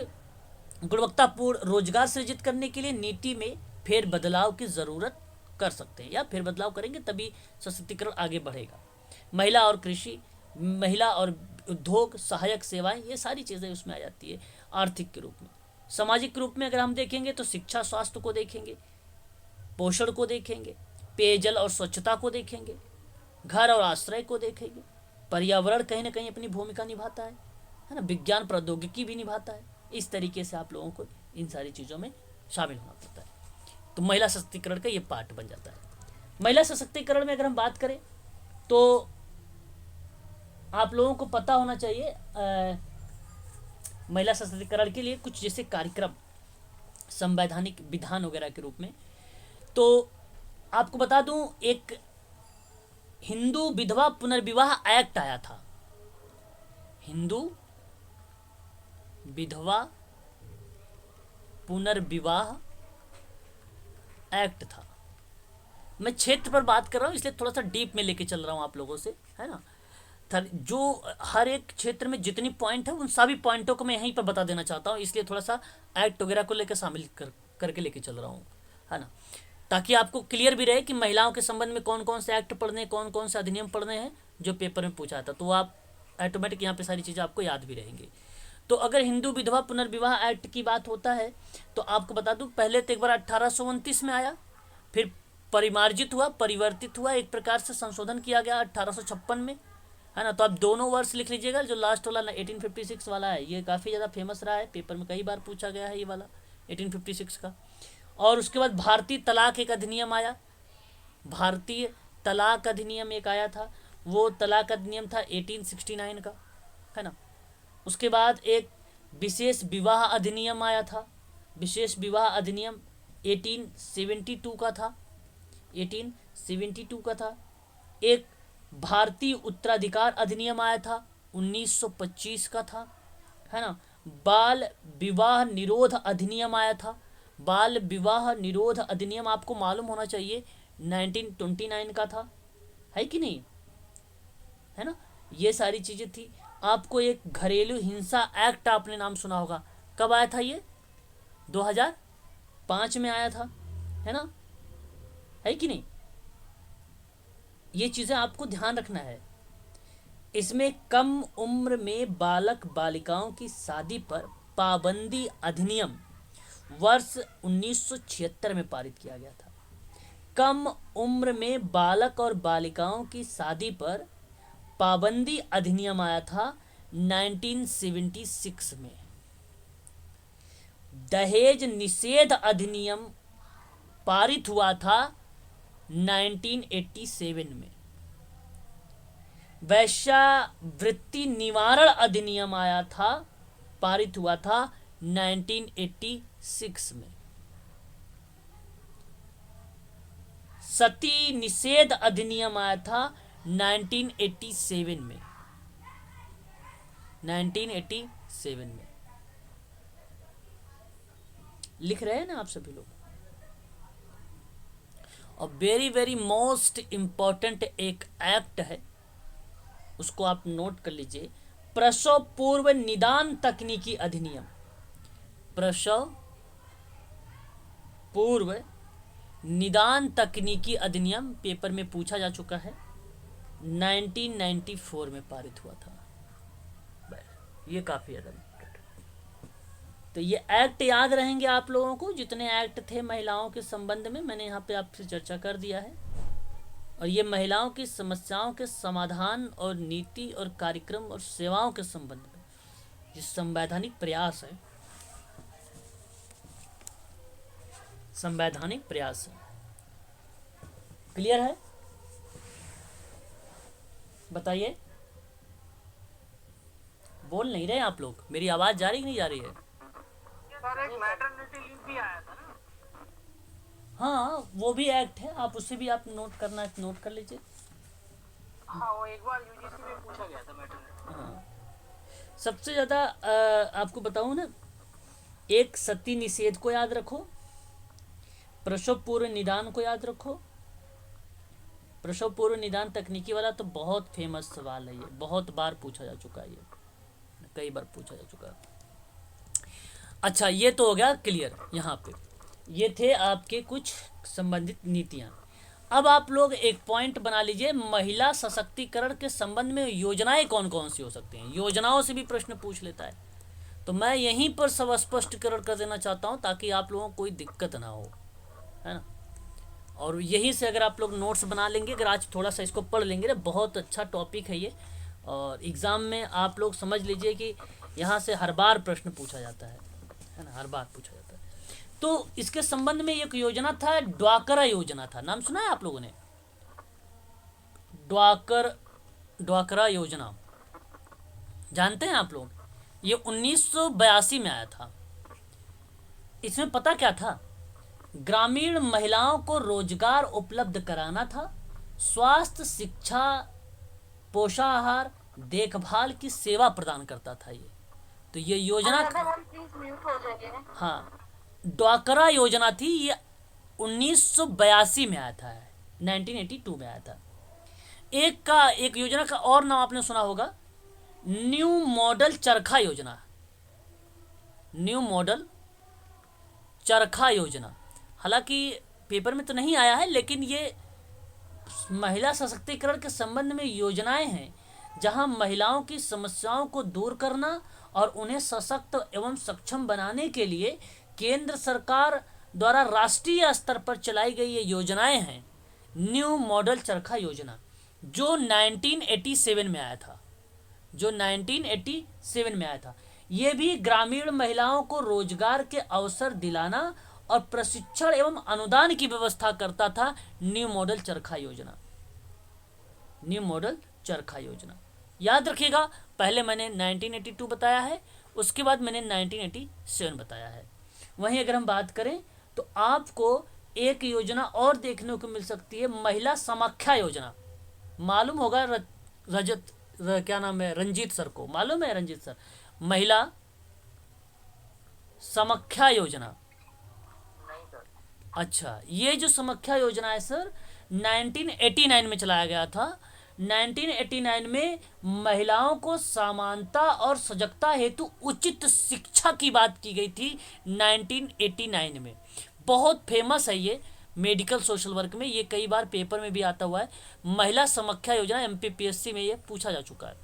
गुणवत्तापूर्ण रोजगार सृजित करने के लिए नीति में फेर बदलाव की जरूरत कर सकते हैं, या फेर बदलाव करेंगे तभी सशक्तिकरण आगे बढ़ेगा। महिला और कृषि, महिला और उद्योग, सहायक सेवाएं, ये सारी चीजें उसमें आ जाती है आर्थिक के रूप में। सामाजिक रूप में अगर हम देखेंगे तो शिक्षा, स्वास्थ्य को देखेंगे, पोषण को देखेंगे, पेयजल और स्वच्छता को देखेंगे, घर और आश्रय को देखेंगे, पर्यावरण कहीं ना कहीं अपनी भूमिका निभाता है ना, विज्ञान प्रौद्योगिकी भी निभाता है। इस तरीके से आप लोगों को इन सारी चीज़ों में शामिल होना पड़ता है। तो महिला सशक्तिकरण का ये पार्ट बन जाता है। महिला सशक्तिकरण में अगर हम बात करें तो आप लोगों को पता होना चाहिए महिला सशक्तिकरण के लिए कुछ जैसे कार्यक्रम, संवैधानिक विधान वगैरह के रूप में। तो आपको बता दूं, एक हिंदू विधवा पुनर्विवाह एक्ट आया था, हिंदू विधवा पुनर्विवाह एक्ट था। मैं क्षेत्र पर बात कर रहा हूं इसलिए थोड़ा सा डीप में लेके चल रहा हूं आप लोगों से, है ना। जो हर एक क्षेत्र में जितनी पॉइंट है उन सभी पॉइंटों को मैं यहीं पर बता देना चाहता हूं, इसलिए थोड़ा सा एक्ट वगैरह को लेकर शामिल करके लेके चल रहा हूं, है ना, ताकि आपको क्लियर भी रहे कि महिलाओं के संबंध में कौन कौन से एक्ट पढ़ने, कौन कौन से अधिनियम पढ़ने हैं जो पेपर में पूछा था। तो आप ऑटोमेटिक यहाँ पे सारी चीज़ें आपको याद भी रहेंगी। तो अगर हिंदू विधवा पुनर्विवाह एक्ट की बात होता है तो आपको बता दूं, पहले तो एक बार 1829 में आया, फिर परिमार्जित हुआ, परिवर्तित हुआ, एक प्रकार से संशोधन किया गया 1856 में, है ना। तो आप दोनों वर्ष लिख लीजिएगा। जो लास्ट वाला 1856 वाला है ये काफ़ी ज़्यादा फेमस रहा है, पेपर में कई बार पूछा गया है ये वाला 1856 का। और उसके बाद भारतीय तलाक एक अधिनियम आया, भारतीय तलाक अधिनियम एक आया था, वो तलाक अधिनियम था 1869 का, है ना। उसके बाद एक विशेष विवाह अधिनियम आया था, विशेष विवाह अधिनियम 1872 का था, 1872 का था। एक भारतीय उत्तराधिकार अधिनियम आया था 1925 का था, है ना। बाल विवाह निरोध अधिनियम आया था, बाल विवाह निरोध अधिनियम आपको मालूम होना चाहिए 1929 का था, है कि नहीं, है ना। ये सारी चीज़ें थी। आपको एक घरेलू हिंसा एक्ट आपने नाम सुना होगा, कब आया था ये? 2005 में आया था, है ना, है कि नहीं। ये चीज़ें आपको ध्यान रखना है। इसमें कम उम्र में बालक बालिकाओं की शादी पर पाबंदी अधिनियम वर्ष 1976 में पारित किया गया था। कम उम्र में बालक और बालिकाओं की शादी पर पाबंदी अधिनियम आया था 1976 में। दहेज निषेध अधिनियम पारित हुआ था 1987 में। वैश्यावृत्ति निवारण अधिनियम आया था, पारित हुआ था 1986 में। सती निषेध अधिनियम आया था 1987 में। 1987 में लिख रहे हैं ना आप सभी लोग। और वेरी वेरी मोस्ट इम्पॉर्टेंट एक एक्ट है, उसको आप नोट कर लीजिए, प्रसव पूर्व निदान तकनीकी अधिनियम। प्रसव पूर्व निदान तकनीकी अधिनियम पेपर में पूछा जा चुका है, 1994 में पारित हुआ था। ये काफी ज्यादा तो ये एक्ट याद रहेंगे आप लोगों को, जितने एक्ट थे महिलाओं के संबंध में मैंने यहाँ पे आपसे चर्चा कर दिया है। और ये महिलाओं की समस्याओं के समाधान और नीति और कार्यक्रम और सेवाओं के संबंध में ये संवैधानिक प्रयास है, संवैधानिक प्रयास है। क्लियर है? बताइए, बोल नहीं रहे आप लोग, मेरी आवाज जा रही कि नहीं जा रही है? सर एक मैटरनिटी लीव भी आया था ना? हाँ, वो भी एक्ट है, आप उसे भी आप नोट करना नोट कर लीजिए। हाँ, वो एक बार यूजीसी में पूछा गया था मैटरनिटी। हाँ, सबसे ज़्यादा आपको बताऊँ ना, एक सती निषेध को याद रखो, प्रसव पूर्व निदान को याद रखो। प्रसव पूर्व निदान तकनीकी वाला तो बहुत फेमस सवाल है, ये बहुत बार पूछा जा चुका है, ये कई बार पूछा जा चुका है। अच्छा, ये तो हो गया क्लियर। यहाँ पे ये थे आपके कुछ संबंधित नीतियाँ। अब आप लोग एक पॉइंट बना लीजिए, महिला सशक्तिकरण के संबंध में योजनाएं कौन कौन सी हो सकती हैं। योजनाओं से भी प्रश्न पूछ लेता है, तो मैं यहीं पर सब स्पष्टीकरण कर देना चाहता हूँ ताकि आप लोगों को कोई दिक्कत ना हो, है ना। और यहीं से अगर आप लोग नोट्स बना लेंगे, अगर आज थोड़ा सा इसको पढ़ लेंगे ना, बहुत अच्छा टॉपिक है ये। और एग्ज़ाम में आप लोग समझ लीजिए कि यहाँ से हर बार प्रश्न पूछा जाता है ना, हर बार पूछा जाता है। तो इसके संबंध में एक योजना था, ड्वाकरा योजना था, नाम सुना है आप लोगों ने? ड्वाकरा योजना जानते हैं आप लोग? ये 1982 में आया था। इसमें पता क्या था? ग्रामीण महिलाओं को रोजगार उपलब्ध कराना था, स्वास्थ्य, शिक्षा, पोषाहार, देखभाल की सेवा प्रदान करता था ये। तो ये योजना, हाँ, ड्वाकरा योजना थी। ये 1982 में आया था, 1982 में आया था। एक योजना का और नाम आपने सुना होगा, न्यू मॉडल चरखा योजना। न्यू मॉडल चरखा योजना, हालांकि पेपर में तो नहीं आया है, लेकिन ये महिला सशक्तिकरण के संबंध में योजनाएं हैं जहां महिलाओं की समस्याओं को दूर करना और उन्हें सशक्त एवं सक्षम बनाने के लिए केंद्र सरकार द्वारा राष्ट्रीय स्तर पर चलाई गई ये योजनाएं हैं। न्यू मॉडल चरखा योजना जो 1987 में आया था, जो 1987 में आया था। ये भी ग्रामीण महिलाओं को रोजगार के अवसर दिलाना और प्रशिक्षण एवं अनुदान की व्यवस्था करता था। न्यू मॉडल चरखा योजना, न्यू मॉडल चरखा योजना याद रखिएगा। पहले मैंने 1982 बताया है, उसके बाद मैंने 1987 बताया है। वहीं अगर हम बात करें तो आपको एक योजना और देखने को मिल सकती है, महिला समाख्या योजना। मालूम होगा क्या नाम है, रंजीत सर को मालूम है, रंजीत सर, महिला समाख्या योजना। अच्छा, ये जो समाख्या योजना है सर 1989 में चलाया गया था। 1989 में महिलाओं को समानता और सजगता हेतु उचित शिक्षा की बात की गई थी 1989 में। बहुत फेमस है ये मेडिकल सोशल वर्क में, ये कई बार पेपर में भी आता हुआ है। महिला समाख्या योजना MPPSC में ये पूछा जा चुका है,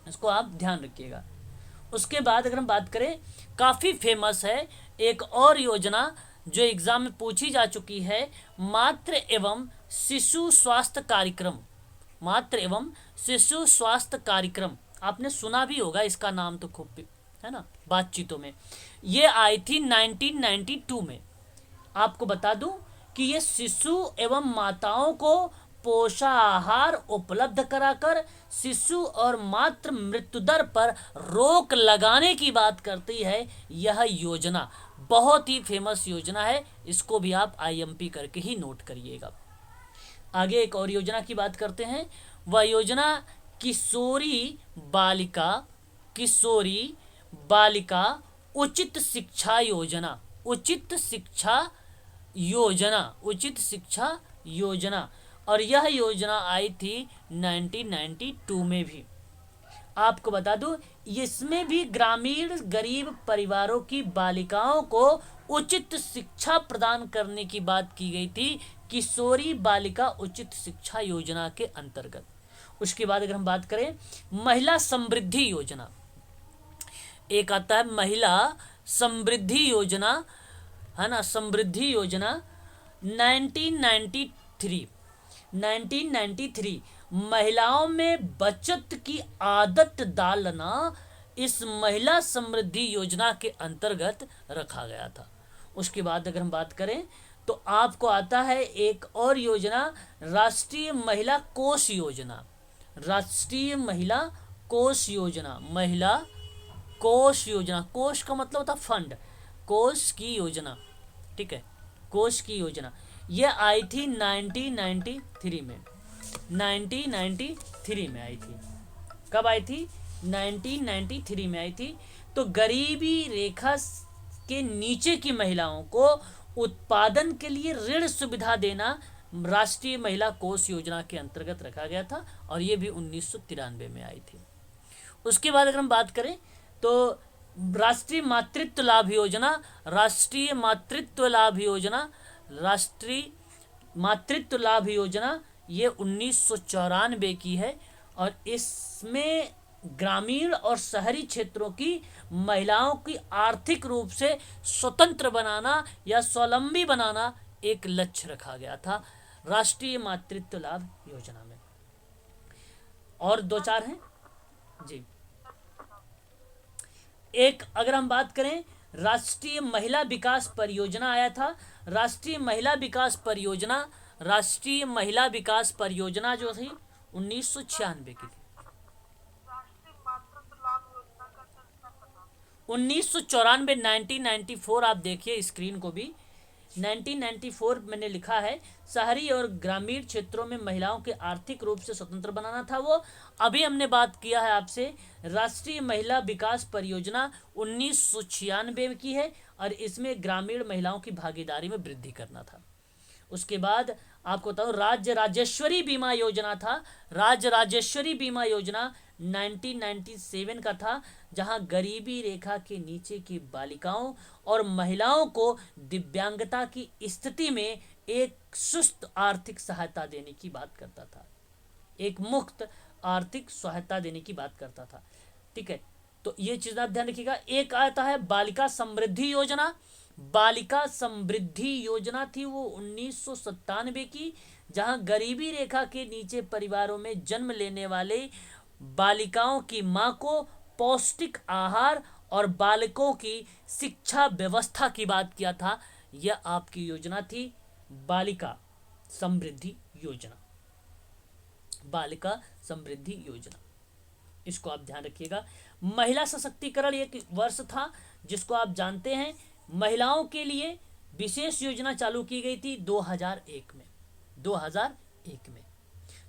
इसको आप ध्यान रखिएगा। उसके बाद अगर हम बात करें, काफ़ी फेमस है एक और योजना जो एग्जाम में पूछी जा चुकी है, मातृ एवं शिशु स्वास्थ्य कार्यक्रम। मातृ एवं शिशु स्वास्थ्य कार्यक्रम आपने सुना भी होगा, इसका नाम तो खूब है ना बातचीतों में। ये आई थी 1992 में। आपको बता दूं कि ये शिशु एवं माताओं को पोषाहार उपलब्ध कराकर शिशु और मातृ मृत्यु दर पर रोक लगाने की बात करती है यह योजना। बहुत ही फेमस योजना है, इसको भी आप IMP करके ही नोट करिएगा। आगे एक और योजना की बात करते हैं। वह योजना किशोरी बालिका उचित शिक्षा योजना और यह योजना आई थी 1992 में भी। आपको बता दूं, इसमें भी ग्रामीण गरीब परिवारों की बालिकाओं को उचित शिक्षा प्रदान करने की बात की गई थी किशोरी बालिका उचित शिक्षा योजना के अंतर्गत। उसके बाद अगर हम बात करें महिला समृद्धि योजना, एक आता है महिला समृद्धि योजना, है ना, समृद्धि योजना 1993 महिलाओं में बचत की आदत डालना इस महिला समृद्धि योजना के अंतर्गत रखा गया था। उसके बाद अगर हम बात करें तो आपको आता है एक और योजना, राष्ट्रीय महिला कोष योजना। कोष का मतलब होता फंड, कोष की योजना, ठीक है, कोष की योजना। यह आई थी 1993 में, 1993 में आई थी। कब आई थी? 1993 में आई थी। तो गरीबी रेखा के नीचे की महिलाओं को उत्पादन के लिए ऋण सुविधा देना राष्ट्रीय महिला कोष योजना के अंतर्गत रखा गया था और ये भी 1993 में आई थी। उसके बाद अगर हम बात करें तो राष्ट्रीय मातृत्व लाभ योजना ये 1994 की है और इसमें ग्रामीण और शहरी क्षेत्रों की महिलाओं की आर्थिक रूप से स्वतंत्र बनाना या स्वावलंबी बनाना एक लक्ष्य रखा गया था राष्ट्रीय मातृत्व लाभ योजना में। और दो चार हैं जी। एक अगर हम बात करें राष्ट्रीय महिला विकास परियोजना आया था। राष्ट्रीय महिला विकास परियोजना जो थी 1996 की थी। 1994 1994 आप देखिए स्क्रीन को भी, 1994 मैंने लिखा है। शहरी और ग्रामीण क्षेत्रों में महिलाओं के आर्थिक रूप से स्वतंत्र बनाना था वो। अभी हमने बात किया है आपसे राष्ट्रीय महिला विकास परियोजना 1996 की है और इसमें ग्रामीण महिलाओं की भागीदारी में वृद्धि करना था। उसके बाद आपको बताऊं राज्य राजेश्वरी बीमा योजना था। राज्य राजेश्वरी बीमा योजना 1997 का था, जहां गरीबी रेखा के नीचे की बालिकाओं और महिलाओं को दिव्यांगता की स्थिति में एक सुस्त आर्थिक सहायता देने की बात करता था, एक मुफ्त आर्थिक सहायता देने की बात करता था। ठीक है, तो ये चीज आप ध्यान रखिएगा। एक आता है बालिका समृद्धि योजना। बालिका समृद्धि योजना थी वो 1997 की, जहां गरीबी रेखा के नीचे परिवारों में जन्म लेने वाले बालिकाओं की मां को पौष्टिक आहार और बालकों की शिक्षा व्यवस्था की बात किया था। यह आपकी योजना थी बालिका समृद्धि योजना। बालिका समृद्धि योजना, इसको आप ध्यान रखिएगा। महिला सशक्तिकरण एक वर्ष था जिसको आप जानते हैं, महिलाओं के लिए विशेष योजना चालू की गई थी 2001 में। 2001 में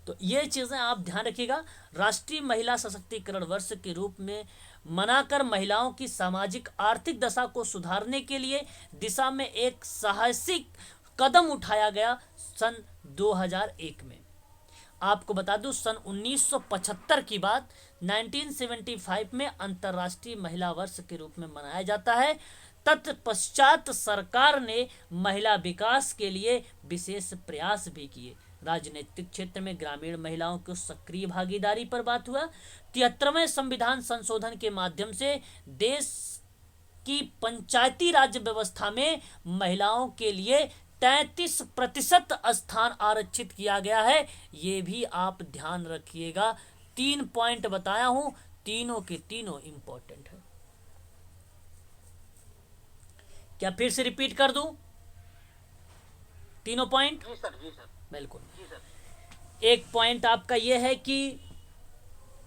तो ये चीज़ें आप ध्यान रखिएगा। राष्ट्रीय महिला सशक्तिकरण वर्ष के रूप में मनाकर महिलाओं की सामाजिक आर्थिक दशा को सुधारने के लिए दिशा में एक साहसिक कदम उठाया गया सन 2001 में। आपको बता दूं सन 1975 की बात 1975 में अंतर्राष्ट्रीय महिला वर्ष के रूप में मनाया जाता है। तत्पश्चात सरकार ने महिला विकास के लिए विशेष प्रयास भी किए। राजनीतिक क्षेत्र में ग्रामीण महिलाओं को सक्रिय भागीदारी पर बात हुआ। 73वें संविधान संशोधन के माध्यम से देश की पंचायती राज व्यवस्था में महिलाओं के लिए 33% स्थान आरक्षित किया गया है। ये भी आप ध्यान रखिएगा। 3 पॉइंट बताया हूं, तीनों के तीनों इंपॉर्टेंट है। क्या फिर से रिपीट कर दूं तीनों पॉइंट? जी सर, जी सर, बिल्कुल। जी सर। एक पॉइंट आपका ये है कि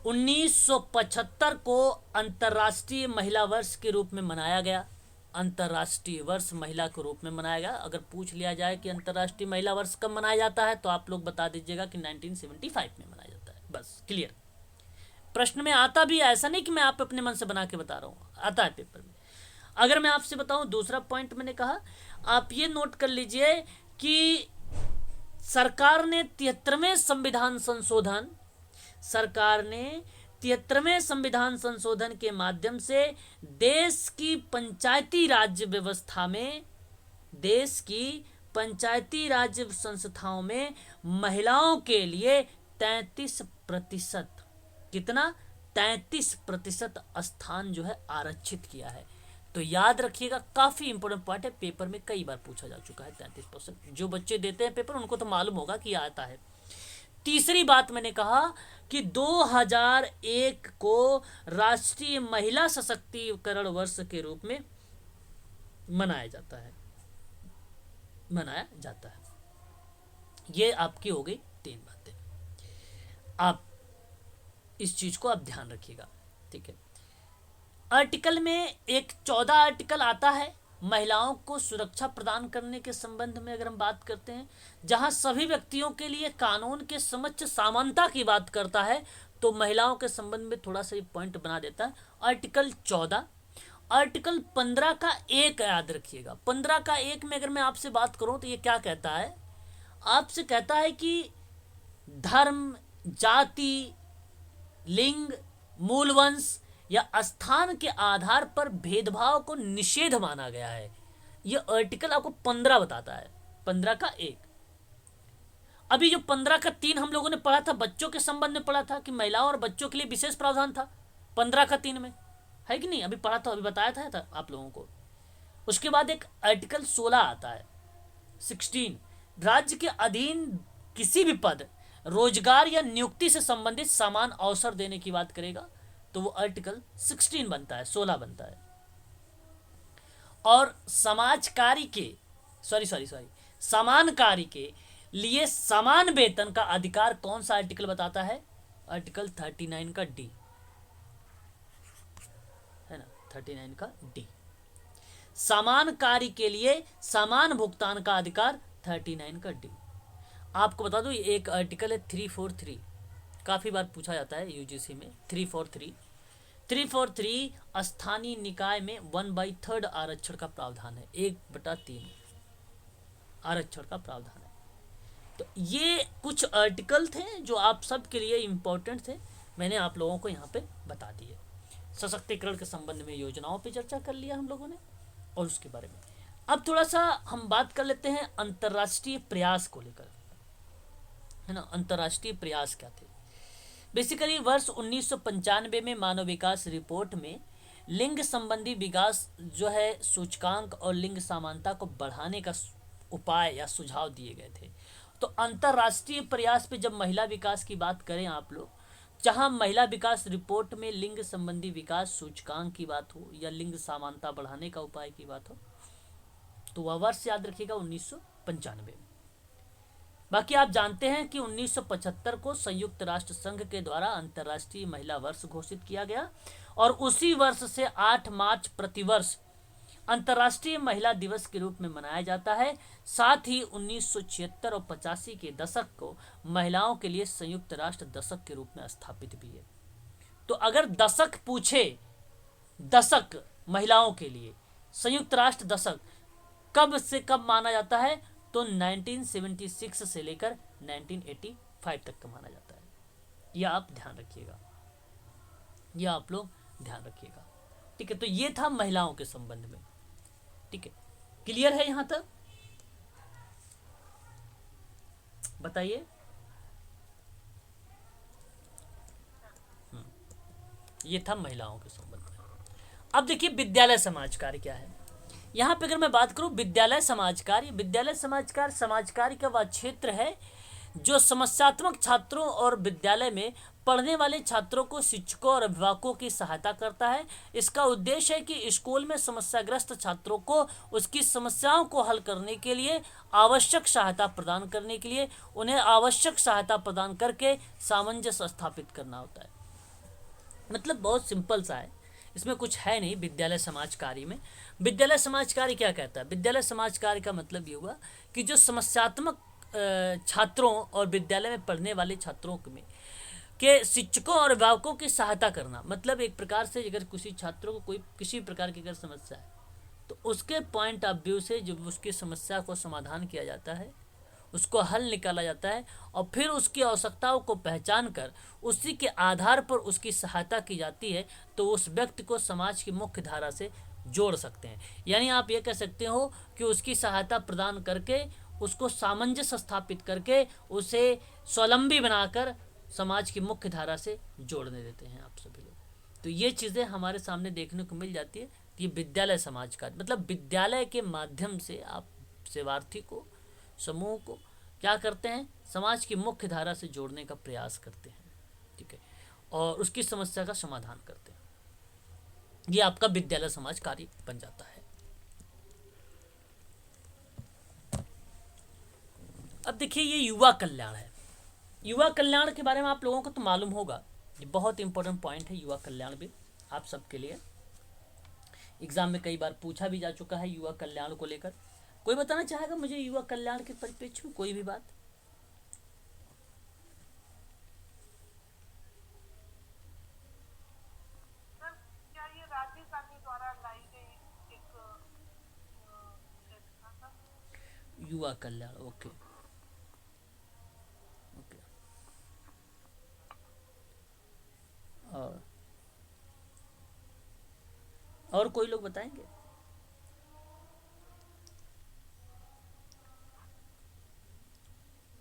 1975 को अंतर्राष्ट्रीय महिला वर्ष के रूप में मनाया गया। अंतर्राष्ट्रीय वर्ष महिला के रूप में मनाया गया। अगर पूछ लिया जाए कि अंतर्राष्ट्रीय महिला वर्ष कब मनाया जाता है तो आप लोग बता दीजिएगा कि 1975 में मनाया जाता है। बस क्लियर। प्रश्न में आता भी है, ऐसा नहीं कि मैं आप अपने मन से बना के बता रहा हूँ, आता है पेपर में। अगर मैं आपसे बताऊं, दूसरा पॉइंट मैंने कहा, आप ये नोट कर लीजिए कि सरकार ने 73वें संविधान संशोधन के माध्यम से देश की पंचायती राज्य व्यवस्था में, देश की पंचायती राज्य संस्थाओं में महिलाओं के लिए 33%, कितना, 33% स्थान जो है आरक्षित किया है। तो याद रखिएगा, काफी इंपॉर्टेंट पॉइंट है, पेपर में कई बार पूछा जा चुका है। 33%, जो बच्चे देते हैं पेपर उनको तो मालूम होगा कि आता है। तीसरी बात मैंने कहा कि 2001 को राष्ट्रीय महिला सशक्तिकरण वर्ष के रूप में मनाया जाता है। ये आपकी हो गई 3 बातें। आप इस चीज को आप ध्यान रखिएगा, ठीक है। आर्टिकल में एक 14 आर्टिकल आता है महिलाओं को सुरक्षा प्रदान करने के संबंध में। अगर हम बात करते हैं, जहां सभी व्यक्तियों के लिए कानून के समक्ष समानता की बात करता है, तो महिलाओं के संबंध में थोड़ा सा पॉइंट बना देता है आर्टिकल 14। आर्टिकल 15 का 1 याद रखिएगा। 15 का 1 में अगर मैं आपसे बात करूं तो ये क्या कहता है, आपसे कहता है कि धर्म, जाति, लिंग, मूल वंश या स्थान के आधार पर भेदभाव को निषेध माना गया है। यह आर्टिकल आपको 15 बताता है, 15 का 1। अभी जो 15 का 3 हम लोगों ने पढ़ा था, बच्चों के संबंध में पढ़ा था कि महिलाओं और बच्चों के लिए विशेष प्रावधान था 15 का 3 में, है कि नहीं? अभी पढ़ा था, अभी बताया था आप लोगों को। उसके बाद एक आर्टिकल 16 आता है, 16, राज्य के अधीन किसी भी पद, रोजगार या नियुक्ति से संबंधित समान अवसर देने की बात करेगा, तो वो आर्टिकल 16 बनता है, 16 बनता है। और समान कार्य के लिए समान वेतन का अधिकार कौन सा आर्टिकल बताता है? आर्टिकल 39 का डी, है ना, 39 का डी। समान कार्य के लिए समान भुगतान का अधिकार 39 का डी। आपको बता दूं, एक आर्टिकल है 343, काफी बार पूछा जाता है यूजीसी में। 343 स्थानीय निकाय में 1/3 आरक्षण का प्रावधान है, 1/3 आरक्षण का प्रावधान है। तो ये कुछ आर्टिकल थे जो आप सब के लिए इंपॉर्टेंट थे, मैंने आप लोगों को यहाँ पे बता दिए। सशक्तिकरण के संबंध में योजनाओं पे चर्चा कर लिया हम लोगों ने, और उसके बारे में अब थोड़ा सा हम बात कर लेते हैं अंतर्राष्ट्रीय प्रयास को लेकर, है ना। अंतर्राष्ट्रीय प्रयास क्या थे? बेसिकली वर्ष 1995 में मानव विकास रिपोर्ट में लिंग संबंधी विकास जो है सूचकांक और लिंग समानता को बढ़ाने का उपाय या सुझाव दिए गए थे। तो अंतर्राष्ट्रीय प्रयास पे जब महिला विकास की बात करें आप लोग, जहां महिला विकास रिपोर्ट में लिंग संबंधी विकास सूचकांक की बात हो या लिंग समानता बढ़ाने का उपाय की बात हो, तो वह वर्ष याद रखिएगा 1995। बाकी आप जानते हैं कि 1975 को संयुक्त राष्ट्र संघ के द्वारा अंतर्राष्ट्रीय महिला वर्ष घोषित किया गया, और उसी वर्ष से 8 मार्च प्रतिवर्ष अंतर्राष्ट्रीय महिला दिवस के रूप में मनाया जाता है। साथ ही 1976 और 85 के दशक को महिलाओं के लिए संयुक्त राष्ट्र दशक के रूप में स्थापित भी है। तो अगर दशक पूछे, दशक महिलाओं के लिए संयुक्त राष्ट्र दशक कब से कब माना जाता है, तो 1976 से लेकर 1985 तक का माना जाता है। यह आप ध्यान रखिएगा, यह आप लोग ध्यान रखिएगा, ठीक है। तो ये था महिलाओं के संबंध में, ठीक है। क्लियर है यहां तक? बताइए। ये था महिलाओं के संबंध में। अब देखिए विद्यालय समाज कार्य क्या है। यहाँ पे अगर मैं बात करूं विद्यालय समाज कार्य, समाज कार्य का वह क्षेत्र है जो समस्यात्मक छात्रों और विद्यालय में पढ़ने वाले छात्रों को शिक्षकों और अभिभावकों की सहायता करता है। इसका उद्देश्य है कि स्कूल में समस्याग्रस्त छात्रों को उसकी समस्याओं को हल करने के लिए आवश्यक सहायता प्रदान करने के लिए उन्हें आवश्यक सहायता प्रदान करके सामंजस्य स्थापित करना होता है। मतलब बहुत सिंपल सा है, इसमें कुछ है नहीं। विद्यालय समाज कार्य में विद्यालय समाज कार्य क्या कहता है? विद्यालय समाज कार्य का मतलब ये हुआ कि जो समस्यात्मक छात्रों और विद्यालय में पढ़ने वाले छात्रों में के शिक्षकों और अभिभावकों की सहायता करना। मतलब एक प्रकार से अगर किसी छात्रों को कोई किसी प्रकार की अगर समस्या है तो उसके पॉइंट ऑफ व्यू से जब उसकी समस्या को समाधान किया जाता है, उसको हल निकाला जाता है और फिर उसकी आवश्यकताओं को पहचान कर उसी के आधार पर उसकी सहायता की जाती है, तो उस व्यक्ति को समाज की मुख्य धारा से जोड़ सकते हैं। यानी आप ये कह सकते हो कि उसकी सहायता प्रदान करके उसको सामंजस्य स्थापित करके उसे स्वावलंबी बनाकर समाज की मुख्य धारा से जोड़ने देते हैं आप सभी लोग। तो ये चीज़ें हमारे सामने देखने को मिल जाती है। ये विद्यालय समाज कार्य मतलब विद्यालय के माध्यम से आप सेवार्थी को समूह को क्या करते हैं? समाज की मुख्य धारा से जोड़ने का प्रयास करते हैं, ठीक है, और उसकी समस्या का समाधान करते हैं। ये आपका विद्यालय समाज कार्य बन जाता है। अब देखिए ये युवा कल्याण है। युवा कल्याण के बारे में आप लोगों को तो मालूम होगा, ये बहुत इंपॉर्टेंट पॉइंट है। युवा कल्याण भी आप सबके लिए एग्जाम में कई बार पूछा भी जा चुका है युवा कल्याण को लेकर। कोई बताना चाहेगा मुझे युवा कल्याण के परिप्रेक्ष्य में कोई भी बात? क्या ये राजीव गांधी द्वारा लाई गई एक युवा कल्याण, ओके ओके। और कोई लोग बताएंगे?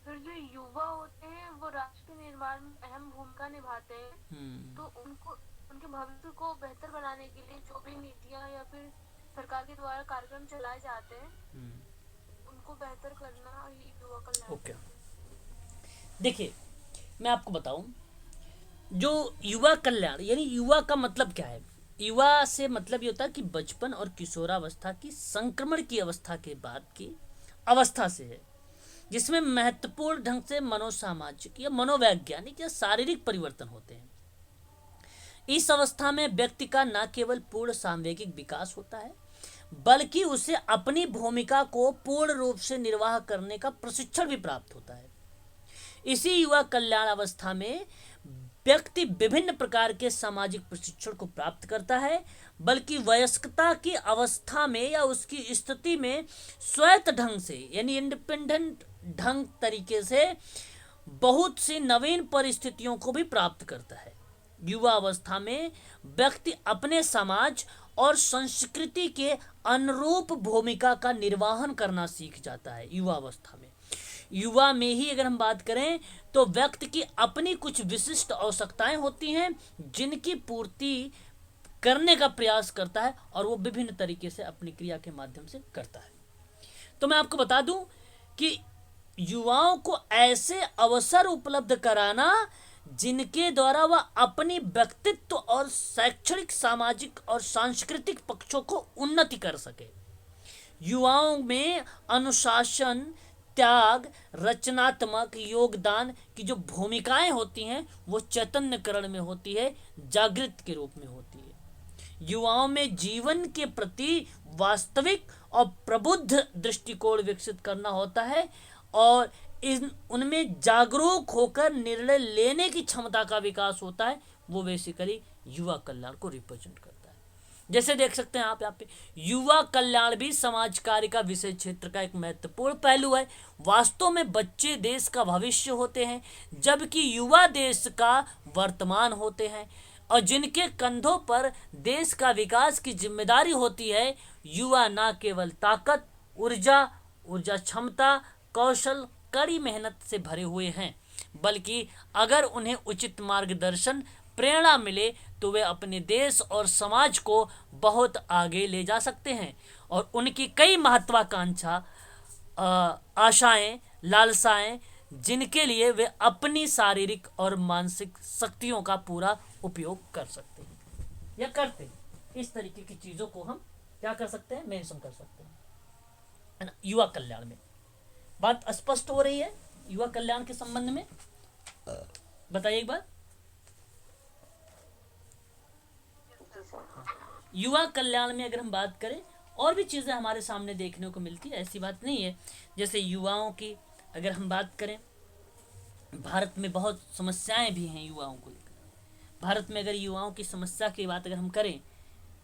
फिर जो युवा होते हैं वो राष्ट्र के निर्माण में अहम भूमिका निभाते हैं। तो उनको उनके भविष्य को बेहतर बनाने के लिए जो भी नीतियां या फिर सरकार के द्वारा कार्यक्रम चलाए जाते हैं उनको बेहतर करना ये युवा कल्याण। ओके, देखिए मैं आपको बताऊं, जो युवा कल्याण यानी युवा का मतलब क्या है? युवा से मतलब ये होता है कि बचपन और किशोरावस्था की संक्रमण की अवस्था के बाद की अवस्था से है, जिसमें महत्वपूर्ण ढंग से मनोसामाजिक या मनोवैज्ञानिक या शारीरिक परिवर्तन होते हैं। इस अवस्था में व्यक्ति का न केवल पूर्ण सांवेगिक विकास होता है बल्कि उसे अपनी भूमिका को पूर्ण रूप से निर्वाह करने का प्रशिक्षण भी प्राप्त होता है। इसी युवा कल्याण अवस्था में व्यक्ति विभिन्न प्रकार के सामाजिक प्रशिक्षण को प्राप्त करता है, बल्कि वयस्कता की अवस्था में या उसकी स्थिति में स्वायत्त ढंग से यानी इंडिपेंडेंट ढंग तरीके से बहुत सी नवीन परिस्थितियों को भी प्राप्त करता है। युवा अवस्था में व्यक्ति अपने समाज और संस्कृति के अनुरूप भूमिका का निर्वहन करना सीख जाता है। युवा अवस्था में, युवा में ही अगर हम बात करें तो व्यक्ति की अपनी कुछ विशिष्ट आवश्यकताएं होती हैं जिनकी पूर्ति करने का प्रयास करता है और वो विभिन्न तरीके से अपनी क्रिया के माध्यम से करता है। तो मैं आपको बता दूं कि युवाओं को ऐसे अवसर उपलब्ध कराना जिनके द्वारा वह अपनी व्यक्तित्व और शैक्षणिक, सामाजिक और सांस्कृतिक पक्षों को उन्नति कर सके। युवाओं में अनुशासन, त्याग, रचनात्मक योगदान की जो भूमिकाएं होती हैं वो चैतन्यकरण में होती है, जागृत के रूप में होती है। युवाओं में जीवन के प्रति वास्तविक और प्रबुद्ध दृष्टिकोण विकसित करना होता है और उनमें जागरूक होकर निर्णय लेने की क्षमता का विकास होता है। वो बेसिकली युवा कल्याण को रिप्रेजेंट करता है। जैसे देख सकते हैं आप यहाँ पे युवा कल्याण भी समाज कार्य का विषय क्षेत्र का एक महत्वपूर्ण पहलू है। वास्तव में बच्चे देश का भविष्य होते हैं, जबकि युवा देश का वर्तमान होते हैं और जिनके कंधों पर देश का विकास की जिम्मेदारी होती है। युवा न केवल ताकत, ऊर्जा क्षमता, कौशल, कड़ी मेहनत से भरे हुए हैं, बल्कि अगर उन्हें उचित मार्गदर्शन, प्रेरणा मिले तो वे अपने देश और समाज को बहुत आगे ले जा सकते हैं और उनकी कई महत्वाकांक्षा, आशाएं, लालसाएं जिनके लिए वे अपनी शारीरिक और मानसिक शक्तियों का पूरा उपयोग कर सकते हैं या करते हैं। इस तरीके की चीज़ों को हम क्या कर सकते हैं, मेंशन कर सकते हैं, है ना। युवा कल्याण में बात स्पष्ट हो रही है युवा कल्याण के संबंध में, बताइए एक बार। युवा कल्याण में अगर हम बात करें और भी चीज़ें हमारे सामने देखने को मिलती है, ऐसी बात नहीं है। जैसे युवाओं की अगर हम बात करें, भारत में बहुत समस्याएं भी हैं युवाओं को लेकर। भारत में अगर युवाओं की समस्या की बात अगर हम करें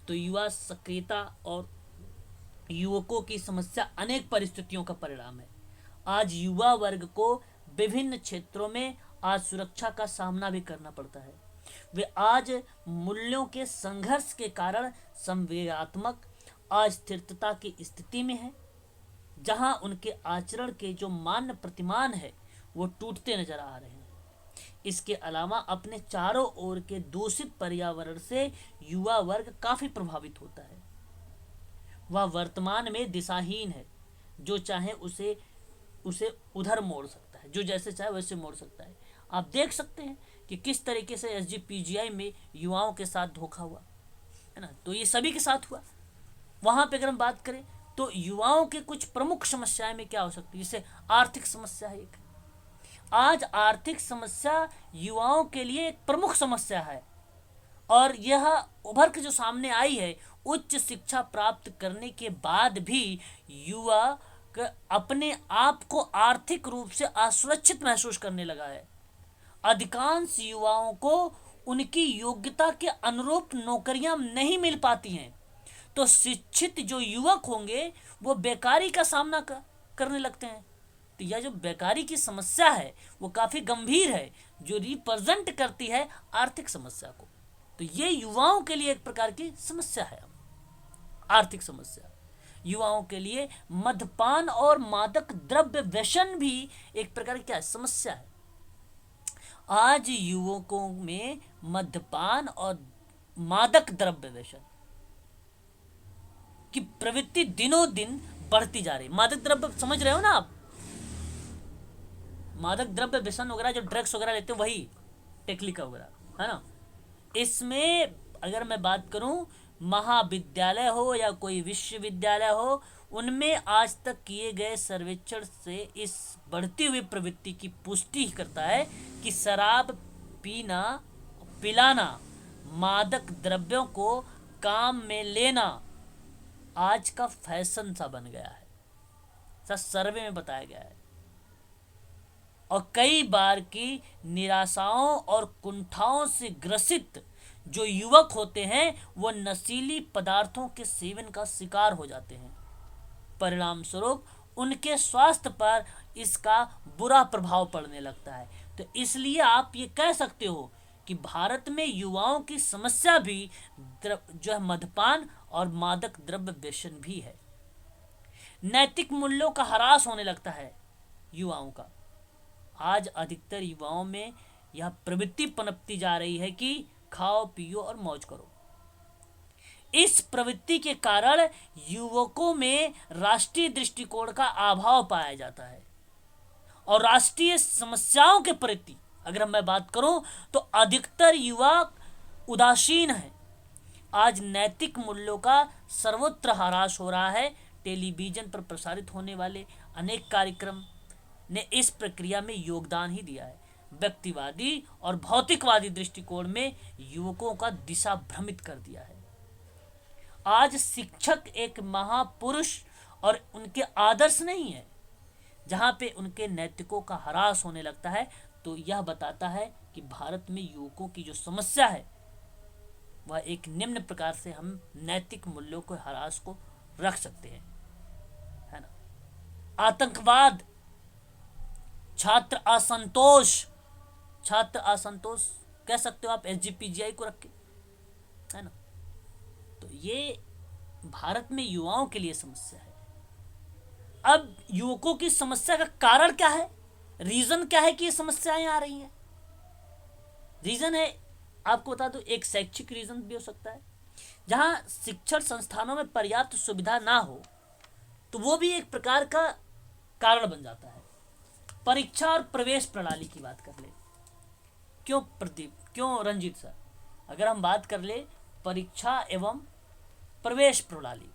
तो युवा सक्रियता और युवकों की समस्या अनेक परिस्थितियों का परिणाम है। आज युवा वर्ग को विभिन्न क्षेत्रों में आज सुरक्षा का सामना भी करना पड़ता है। वे आज मूल्यों के संघर्ष के कारण संवेगात्मक अस्थिरता की स्थिति में है, जहां उनके आचरण के जो मान्य प्रतिमान है वो टूटते नजर आ रहे हैं। इसके अलावा अपने चारों ओर के दूषित पर्यावरण से युवा वर्ग काफी प्रभावित होता है। वह वर्तमान में दिशाहीन है, जो चाहे उसे उधर मोड़ सकता है, जो जैसे चाहे वैसे मोड़ सकता है। आप देख सकते हैं कि किस तरीके से SGPGI में युवाओं के साथ धोखा हुआ, है ना। तो ये सभी के साथ हुआ। वहाँ पे अगर हम बात करें तो युवाओं के कुछ प्रमुख समस्याएं में क्या हो सकती है, जैसे आर्थिक समस्या है एक। आज आर्थिक समस्या युवाओं के लिए एक प्रमुख समस्या है और यह उभर के जो सामने आई है, उच्च शिक्षा प्राप्त करने के बाद भी युवा अपने आप को आर्थिक रूप से असुरक्षित महसूस करने लगा है। अधिकांश युवाओं को उनकी योग्यता के अनुरूप नौकरियां नहीं मिल पाती हैं, तो शिक्षित जो युवक होंगे वो बेकारी का सामना करने लगते हैं। तो यह जो बेकारी की समस्या है वो काफ़ी गंभीर है, जो रिप्रेजेंट करती है आर्थिक समस्या को। तो ये युवाओं के लिए एक प्रकार की समस्या है। आर्थिक समस्या युवाओं के लिए मद्यपान और मादक द्रव्य व्यसन भी एक प्रकार की क्या समस्या है। आज युवकों में मद्यपान और मादक द्रव्य व्यसन की प्रवृत्ति दिनों दिन बढ़ती जा रही है। मादक द्रव्य समझ रहे हो ना आप, मादक द्रव्य व्यसन वगैरह जो ड्रग्स वगैरह लेते हैं वही टेक्लिका वगैरह, है ना। इसमें अगर मैं बात करूं, महाविद्यालय हो या कोई विश्वविद्यालय हो, उनमें आज तक किए गए सर्वेक्षण से इस बढ़ती हुई प्रवृत्ति की पुष्टि करता है कि शराब पिलाना, मादक द्रव्यों को काम में लेना आज का फैशन सा बन गया है, ऐसा सर्वे में बताया गया है। और कई बार की निराशाओं और कुंठाओं से ग्रसित जो युवक होते हैं वो नशीली पदार्थों के सेवन का शिकार हो जाते हैं। परिणाम स्वरूप उनके स्वास्थ्य पर इसका बुरा प्रभाव पड़ने लगता है। तो इसलिए आप ये कह सकते हो कि भारत में युवाओं की समस्या भी जो है मद्यपान और मादक द्रव्य व्यसन भी है। नैतिक मूल्यों का ह्रास होने लगता है युवाओं का। आज अधिकतर युवाओं में यह प्रवृत्ति पनपती जा रही है कि खाओ पियो और मौज करो। इस प्रवृत्ति के कारण युवकों में राष्ट्रीय दृष्टिकोण का अभाव पाया जाता है और राष्ट्रीय समस्याओं के प्रति अगर मैं बात करूं तो अधिकतर युवा उदासीन है। आज नैतिक मूल्यों का सर्वत्र ह्रास हो रहा है। टेलीविजन पर प्रसारित होने वाले अनेक कार्यक्रम ने इस प्रक्रिया में योगदान ही दिया है। व्यक्तिवादी और भौतिकवादी दृष्टिकोण में युवकों का दिशा भ्रमित कर दिया है। आज शिक्षक एक महापुरुष और उनके आदर्श नहीं है, जहां पे उनके नैतिकों का ह्रास होने लगता है। तो यह बताता है कि भारत में युवकों की जो समस्या है वह एक निम्न प्रकार से हम नैतिक मूल्यों के ह्रास को रख सकते हैं, है ना। आतंकवाद, छात्र असंतोष कह सकते हो आप SGPGI को रख के, है ना। तो ये भारत में युवाओं के लिए समस्या है। अब युवकों की समस्या का कारण क्या है, रीजन क्या है कि ये समस्याएं आ रही हैं। रीजन है, आपको बता दूं, एक शैक्षिक रीजन भी हो सकता है, जहां शिक्षण संस्थानों में पर्याप्त सुविधा ना हो तो वो भी एक प्रकार का कारण बन जाता है। परीक्षा और प्रवेश प्रणाली की बात कर ले। क्यों प्रदीप, क्यों रंजीत सर? अगर हम बात कर ले परीक्षा एवं प्रवेश प्रणाली,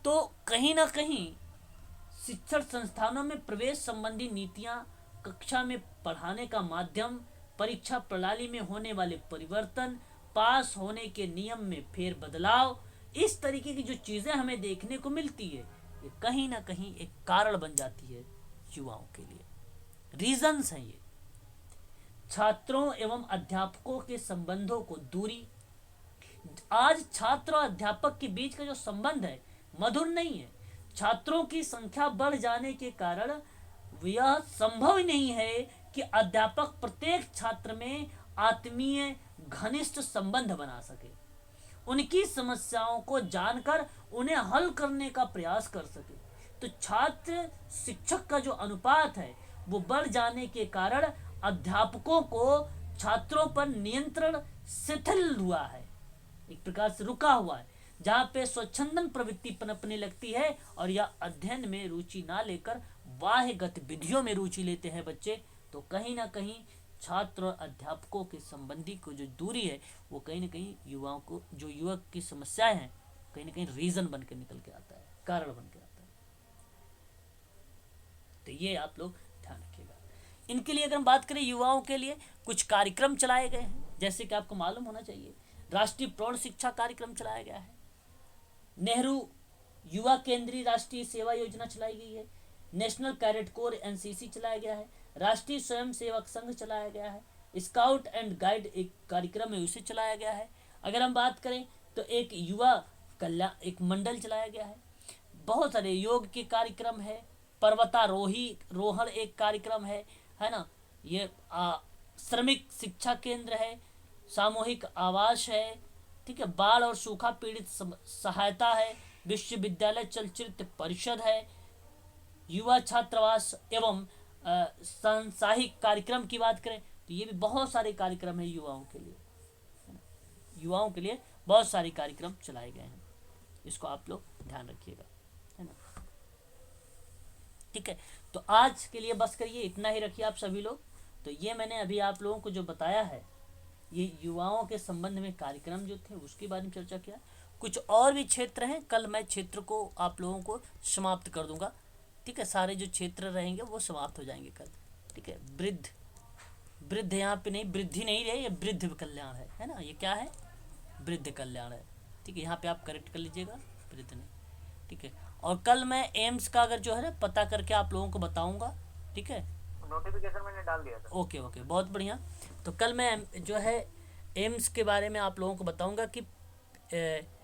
तो कहीं ना कहीं शिक्षण संस्थानों में प्रवेश संबंधी नीतियां, कक्षा में पढ़ाने का माध्यम, परीक्षा प्रणाली में होने वाले परिवर्तन, पास होने के नियम में फेर बदलाव, इस तरीके की जो चीजें हमें देखने को मिलती है, ये कहीं ना कहीं एक कारण बन जाती है युवाओं के लिए। रीजंस हैं ये। छात्रों एवं अध्यापकों के संबंधों को दूरी। आज छात्र और अध्यापक के बीच का जो संबंध है मधुर नहीं है। छात्रों की संख्या बढ़ जाने के कारण यह संभव ही नहीं है कि अध्यापक प्रत्येक छात्र में आत्मीय घनिष्ठ संबंध बना सके, उनकी समस्याओं को जानकर उन्हें हल करने का प्रयास कर सके। तो छात्र शिक्षक का जो अनुपात है वो बढ़ जाने के कारण अध्यापकों को छात्रों पर नियंत्रण शिथिल हुआ है, एक प्रकार से रुका हुआ है, जहाँ पे स्वच्छंदन प्रवृत्ति पनपने लगती है और यह अध्ययन में रुचि ना लेकर बाह्य गतिविधियों में रुचि लेते हैं बच्चे। तो कहीं ना कहीं छात्र और अध्यापकों के संबंधी को जो दूरी है वो कहीं ना कहीं युवाओं को, जो युवक की समस्याएं हैं, कहीं ना कहीं रीजन बन के निकल के आता है, कारण बन के आता है। तो ये आप लोग ध्यान रखिएगा। इनके लिए अगर हम बात करें, युवाओं के लिए कुछ कार्यक्रम चलाए गए हैं, जैसे कि आपको मालूम होना चाहिए राष्ट्रीय प्रौढ़ शिक्षा कार्यक्रम चलाया गया है, नेहरू युवा केंद्रीय राष्ट्रीय सेवा योजना चलाई गई है, नेशनल कैडेट कोर एनसीसी चलाया गया है, राष्ट्रीय स्वयं सेवक संघ चलाया गया है, स्काउट एंड गाइड एक कार्यक्रम है उसे चलाया गया है। अगर हम बात करें तो एक युवा कल्याण एक मंडल चलाया गया है, बहुत सारे योग के कार्यक्रम है, पर्वतारोहण एक कार्यक्रम है ना, ये श्रमिक शिक्षा केंद्र है, सामूहिक आवास है, ठीक है, बाढ़ और सूखा पीड़ित सहायता है, विश्वविद्यालय चलचित्र परिषद है, युवा छात्रावास एवं सांसाहिक कार्यक्रम की बात करें तो ये भी बहुत सारे कार्यक्रम है युवाओं के लिए, युवाओं के लिए बहुत सारे कार्यक्रम चलाए गए हैं, इसको आप लोग ध्यान रखिएगा, है ना। ठीक है, तो आज के लिए बस करिए, इतना ही रखिए आप सभी लोग। तो ये मैंने अभी आप लोगों को जो बताया है, ये युवाओं के संबंध में कार्यक्रम जो थे उसके बारे में चर्चा किया। कुछ और भी क्षेत्र हैं, कल मैं क्षेत्र को आप लोगों को समाप्त कर दूंगा, ठीक है, सारे जो क्षेत्र रहेंगे वो समाप्त हो जाएंगे कल, ठीक है। वृद्ध यहाँ पे नहीं, वृद्धि नहीं रहे, ये वृद्ध कल्याण है ना, ये क्या है, वृद्ध कल्याण है, ठीक है, यहाँ पे आप करेक्ट कर लीजिएगा, वृद्ध नहीं, ठीक है। और कल मैं एम्स का अगर जो है ना पता करके आप लोगों को बताऊंगा, ठीक है, नोटिफिकेशन मैंने डाल दिया था। ओके, बहुत बढ़िया। तो कल मैं जो है एम्स के बारे में आप लोगों को बताऊंगा कि